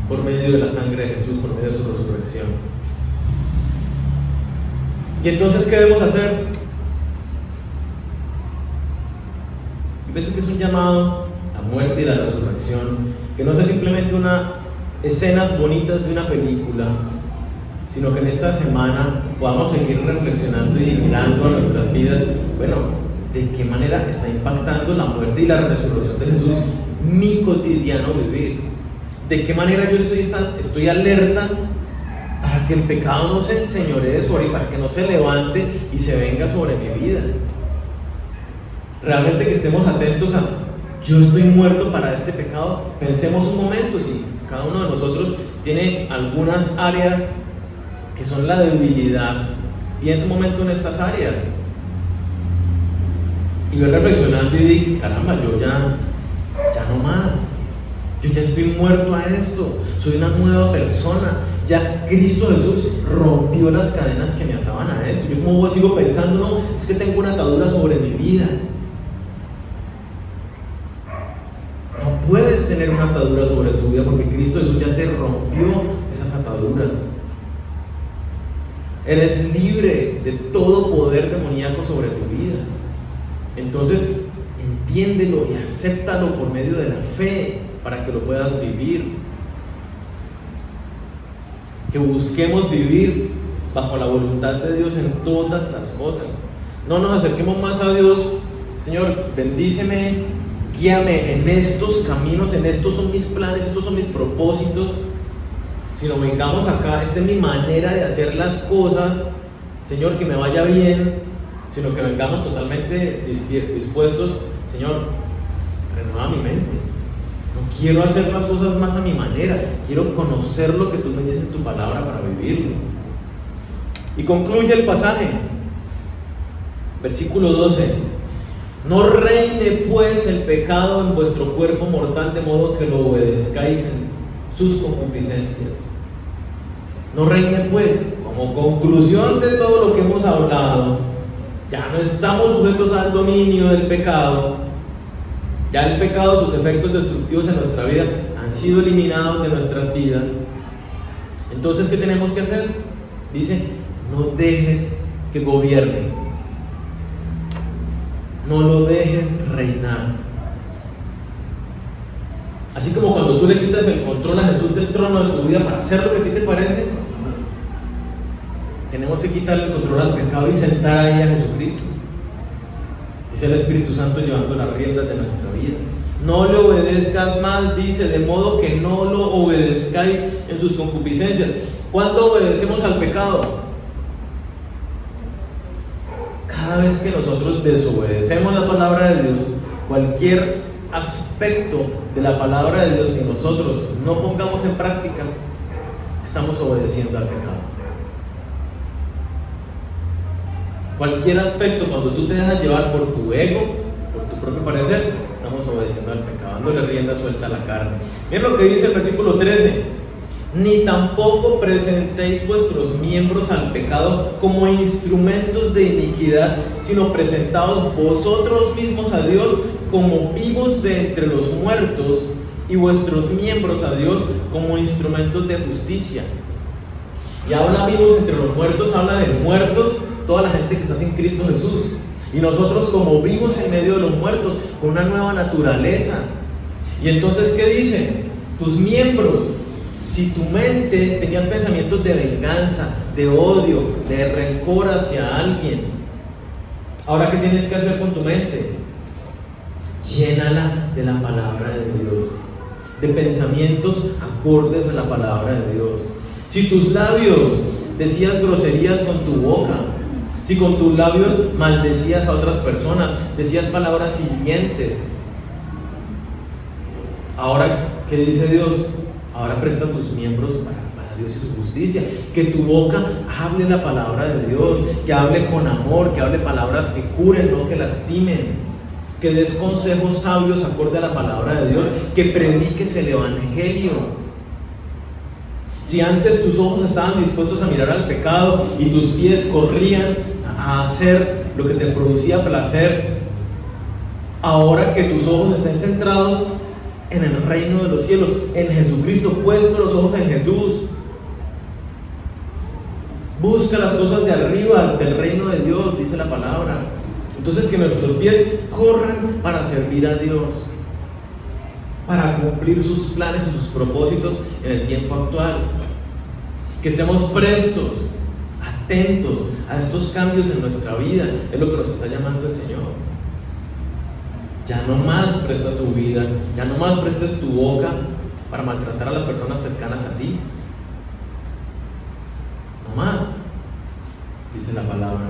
por medio de la sangre de Jesús, por medio de su resurrección. ¿Y entonces qué debemos hacer? Yo pienso que es un llamado a muerte y la resurrección, que no sea simplemente escenas bonitas de una película, sino que en esta semana podamos seguir reflexionando y mirando a nuestras vidas, bueno, de qué manera está impactando la muerte y la resurrección de Jesús mi cotidiano vivir, de qué manera yo estoy alerta para que el pecado no se enseñoree sobre mí, para que no se levante y se venga sobre mi vida. Realmente que estemos atentos a: yo estoy muerto para este pecado. Pensemos un momento, si cada uno de nosotros tiene algunas áreas que son la debilidad, piensa un momento en estas áreas y voy reflexionando y digo: caramba, yo ya no más, yo ya estoy muerto a esto, soy una nueva persona. Ya Cristo Jesús rompió las cadenas que me ataban a esto. Yo como sigo pensando, no, es que tengo una atadura sobre mi vida. No puedes tener una atadura sobre tu vida porque Cristo Jesús ya te rompió esas ataduras. Eres libre de todo poder demoníaco sobre tu vida. Entonces, entiéndelo y acéptalo por medio de la fe para que lo puedas vivir. Que busquemos vivir bajo la voluntad de Dios en todas las cosas. No nos acerquemos más a Dios: Señor, bendíceme, guíame en estos caminos, en estos son mis planes, estos son mis propósitos. Sino vengamos acá, esta es mi manera de hacer las cosas, Señor, que me vaya bien. Sino que vengamos totalmente dispuestos: Señor, renueva mi mente. No quiero hacer las cosas más a mi manera, quiero conocer lo que tú me dices en tu palabra para vivirlo. Y concluye el pasaje, versículo 12: no reine pues el pecado en vuestro cuerpo mortal, de modo que lo obedezcáis en sus concupiscencias. No reine pues, como conclusión de todo lo que hemos hablado, ya no estamos sujetos al dominio del pecado. Ya el pecado, sus efectos destructivos en nuestra vida han sido eliminados de nuestras vidas. Entonces, ¿qué tenemos que hacer? Dice, no dejes que gobierne, no lo dejes reinar. Así como cuando tú le quitas el control a Jesús del trono de tu vida para hacer lo que a ti te parece, tenemos que quitarle el control al pecado y sentar ahí a Jesucristo. Es el Espíritu Santo llevando las riendas de nuestra vida. No le obedezcas más, dice, de modo que no lo obedezcáis en sus concupiscencias. ¿Cuándo obedecemos al pecado? Cada vez que nosotros desobedecemos la palabra de Dios, cualquier aspecto de la palabra de Dios que nosotros no pongamos en práctica, estamos obedeciendo al pecado. Cualquier aspecto, cuando tú te dejas llevar por tu ego, por tu propio parecer, estamos obedeciendo al pecado, dándole rienda suelta a la carne. Miren lo que dice el versículo 13: ni tampoco presentéis vuestros miembros al pecado como instrumentos de iniquidad, sino presentaos vosotros mismos a Dios como vivos de entre los muertos, y vuestros miembros a Dios como instrumentos de justicia. Y habla vivos entre los muertos, habla de muertos, toda la gente que está sin Cristo Jesús, y nosotros como vivos en medio de los muertos, con una nueva naturaleza. Y entonces, ¿qué dice? Tus miembros, si tu mente tenías pensamientos de venganza, de odio, de rencor hacia alguien, ahora ¿qué tienes que hacer con tu mente? Llénala de la palabra de Dios, de pensamientos acordes a la palabra de Dios. Si tus labios decías groserías con tu boca, si con tus labios maldecías a otras personas, decías palabras hirientes, ahora, ¿qué dice Dios? Ahora presta tus miembros para Dios y su justicia. Que tu boca hable la palabra de Dios, que hable con amor, que hable palabras que curen, no que lastimen. Que des consejos sabios acorde a la palabra de Dios, que prediques el evangelio. Si antes tus ojos estaban dispuestos a mirar al pecado y tus pies corrían a hacer lo que te producía placer, ahora que tus ojos estén centrados en el reino de los cielos, en Jesucristo, puesto los ojos en Jesús, busca las cosas de arriba, del reino de Dios, dice la palabra. Entonces, que nuestros pies corran para servir a Dios, para cumplir sus planes y sus propósitos en el tiempo actual. Que estemos prestos, atentos a estos cambios en nuestra vida. Es lo que nos está llamando el Señor. Ya no más presta tu vida, ya no más prestes tu boca para maltratar a las personas cercanas a ti. No más, dice la palabra.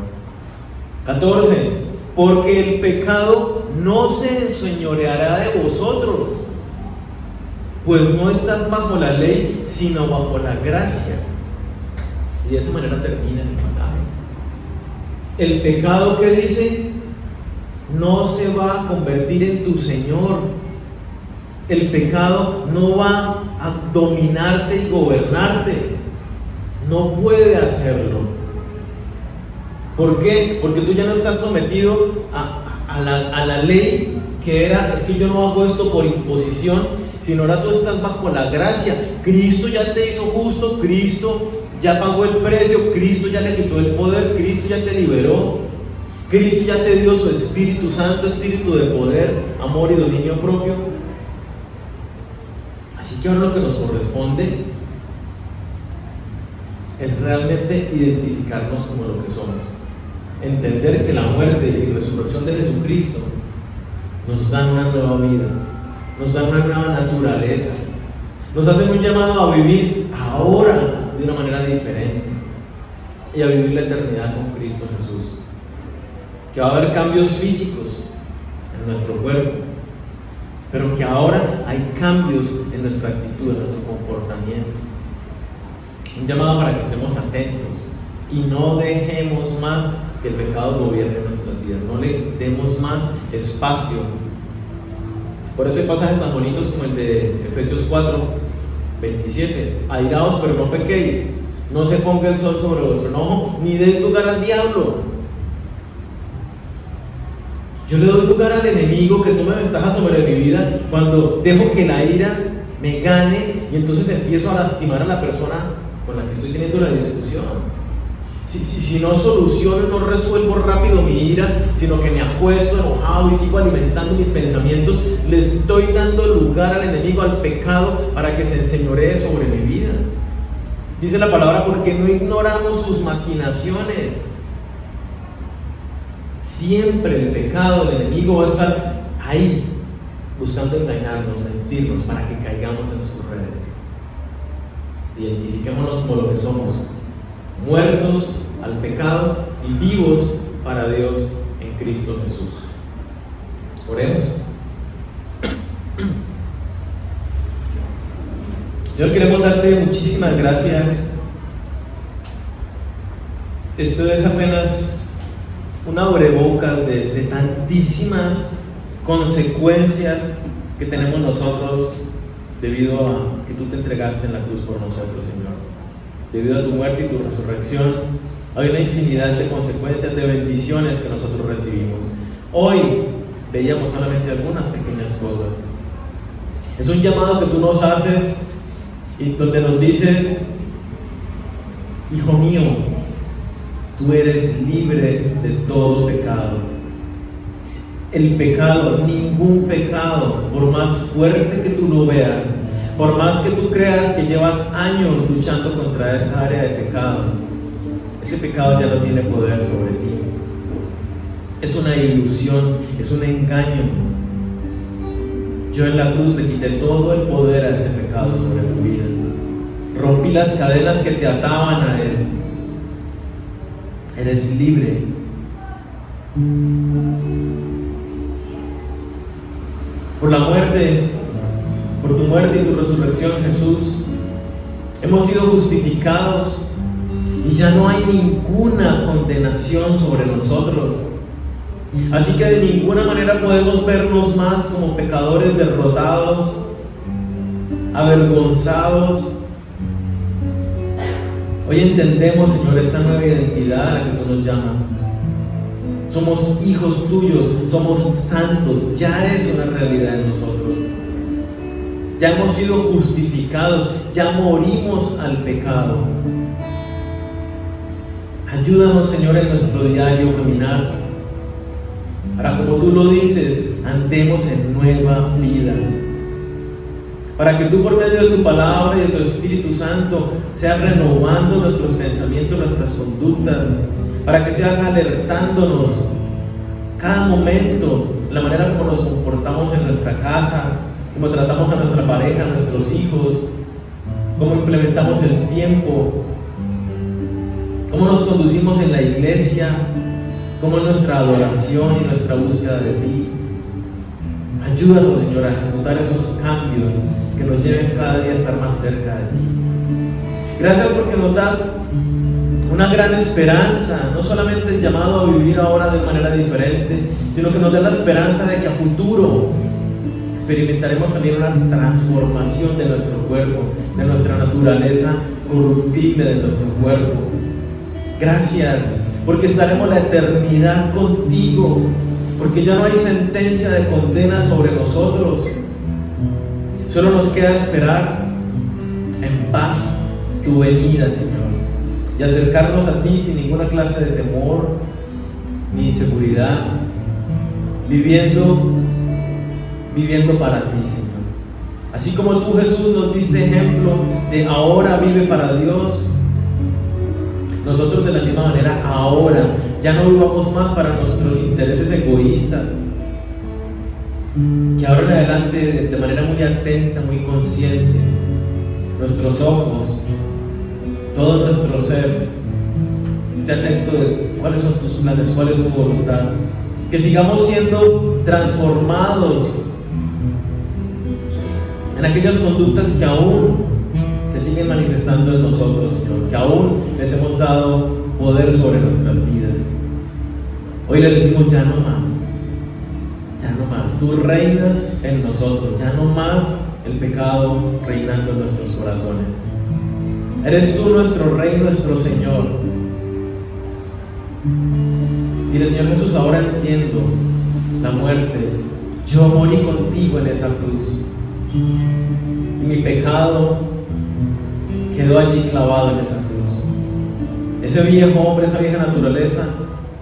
14. Porque el pecado no se enseñoreará de vosotros, pues no estás bajo la ley, sino bajo la gracia. Y de esa manera termina el pasaje. El pecado, que dice, no se va a convertir en tu Señor. El pecado no va a dominarte y gobernarte. No puede hacerlo. ¿Por qué? Porque tú ya no estás sometido a la ley que era, es que yo no hago esto por imposición, sino ahora tú estás bajo la gracia. Cristo ya te hizo justo, Cristo ya pagó el precio, Cristo ya le quitó el poder, Cristo ya te liberó, Cristo ya te dio su Espíritu Santo, espíritu de poder, amor y dominio propio. Así que ahora lo que nos corresponde es realmente identificarnos como lo que somos. Entender que la muerte y resurrección de Jesucristo nos dan una nueva vida, nos dan una nueva naturaleza, nos hacen un llamado a vivir ahora de una manera diferente y a vivir la eternidad con Cristo Jesús. Que va a haber cambios físicos en nuestro cuerpo, pero que ahora hay cambios en nuestra actitud, en nuestro comportamiento. Un llamado para que estemos atentos y no dejemos más que el pecado gobierne nuestras vidas, no le demos más espacio. Por eso hay pasajes tan bonitos como el de Efesios 4:27: airaos pero no pequéis, no se ponga el sol sobre vuestro enojo, ni deis lugar al diablo. Yo le doy lugar al enemigo que tome ventaja sobre mi vida cuando dejo que la ira me gane y entonces empiezo a lastimar a la persona con la que estoy teniendo la discusión. Si no soluciono, no resuelvo rápido mi ira, sino que me acuesto enojado y sigo alimentando mis pensamientos, le estoy dando lugar al enemigo, al pecado, para que se enseñoree sobre mi vida. Dice la palabra, porque no ignoramos sus maquinaciones. Siempre el pecado, el enemigo va a estar ahí, buscando engañarnos, mentirnos, para que caigamos en sus redes. Identifiquémonos como lo que somos: muertos al pecado y vivos para Dios en Cristo Jesús. Oremos. Señor, queremos darte muchísimas gracias. Esto es apenas una abrebocas de tantísimas consecuencias que tenemos nosotros debido a que tú te entregaste en la cruz por nosotros, Señor. Debido a tu muerte y tu resurrección, hay una infinidad de consecuencias, de bendiciones que nosotros recibimos. Hoy veíamos solamente algunas pequeñas cosas. Es un llamado que tú nos haces y donde nos dices: hijo mío, tú eres libre de todo pecado. El pecado, ningún pecado, por más fuerte que tú lo veas, por más que tú creas que llevas años luchando contra esa área de pecado, ese pecado ya no tiene poder sobre ti. Es una ilusión, es un engaño. Yo en la cruz le quité todo el poder a ese pecado sobre tu vida. Rompí las cadenas que te ataban a él. Eres libre. Por la muerte, por tu muerte y tu resurrección, Jesús, hemos sido justificados y ya no hay ninguna condenación sobre nosotros. Así que de ninguna manera podemos vernos más como pecadores derrotados, avergonzados. Hoy entendemos, Señor, esta nueva identidad a la que tú nos llamas. Somos hijos tuyos, somos santos, ya es una realidad en nosotros. Ya hemos sido justificados, ya morimos al pecado. Ayúdanos, Señor, en nuestro diario caminar, para, como tú lo dices, andemos en nueva vida. Para que tú, por medio de tu palabra y de tu Espíritu Santo, seas renovando nuestros pensamientos, nuestras conductas, para que seas alertándonos cada momento, la manera como nos comportamos en nuestra casa, cómo tratamos a nuestra pareja, a nuestros hijos, cómo implementamos el tiempo, cómo nos conducimos en la iglesia, cómo es nuestra adoración y nuestra búsqueda de ti. Ayúdanos, Señor, a ejecutar esos cambios que nos lleven cada día a estar más cerca de ti. Gracias porque nos das una gran esperanza, no solamente el llamado a vivir ahora de manera diferente, sino que nos da la esperanza de que a futuro experimentaremos también una transformación de nuestro cuerpo, de nuestra naturaleza corruptible de nuestro cuerpo. Gracias, porque estaremos la eternidad contigo, porque ya no hay sentencia de condena sobre nosotros. Solo nos queda esperar en paz tu venida, Señor, y acercarnos a ti sin ninguna clase de temor ni inseguridad, viviendo para ti, Señor. Así como tú, Jesús, nos diste ejemplo de ahora vive para Dios, nosotros de la misma manera ahora ya no vivamos más para nuestros intereses egoístas, que ahora en adelante, de manera muy atenta, muy consciente, nuestros ojos, todo nuestro ser esté atento de cuáles son tus planes, cuál es tu voluntad, que sigamos siendo transformados en aquellas conductas que aún se siguen manifestando en nosotros, Señor, que aún les hemos dado poder sobre nuestras vidas. Hoy le decimos: ya no más, tú reinas en nosotros, ya no más el pecado reinando en nuestros corazones. Eres tú nuestro Rey, nuestro Señor. Dile: Señor Jesús, ahora entiendo la muerte. Yo morí contigo en esa cruz. Y mi pecado quedó allí clavado en esa cruz. Ese viejo hombre, esa vieja naturaleza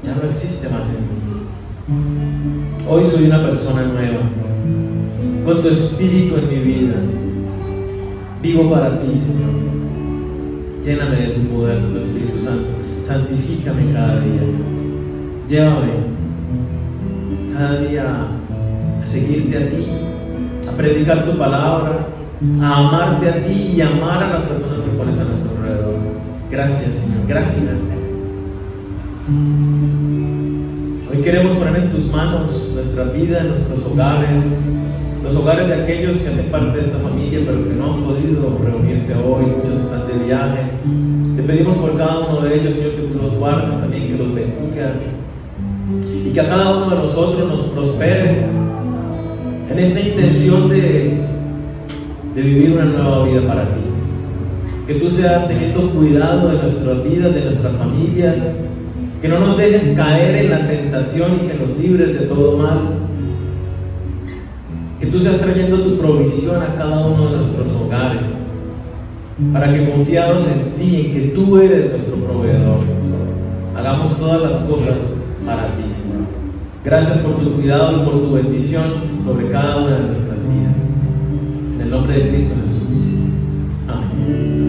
ya no existe más en mí. Hoy soy una persona nueva, con tu espíritu en mi vida. Vivo para ti, Señor. Lléname de tu poder, de tu Espíritu Santo. Santifícame cada día. Llévame cada día a seguirte a ti, a predicar tu palabra, a amarte a ti y amar a las personas que pones a nuestro alrededor. Gracias, Señor. Gracias. Hoy queremos poner en tus manos nuestra vida, nuestros hogares, los hogares de aquellos que hacen parte de esta familia pero que no han podido reunirse hoy. Muchos están de viaje. Te pedimos por cada uno de ellos, Señor, que tú los guardes también, que los bendigas y que a cada uno de nosotros nos prosperes en esta intención de vivir una nueva vida para ti. Que tú seas teniendo cuidado de nuestras vidas, de nuestras familias, que no nos dejes caer en la tentación y que nos libres de todo mal. Que tú seas trayendo tu provisión a cada uno de nuestros hogares, para que confiados en ti, en que tú eres nuestro proveedor, hagamos todas las cosas para ti, Señor. Gracias por tu cuidado y por tu bendición sobre cada una de nuestras vidas. En el nombre de Cristo Jesús. Amén.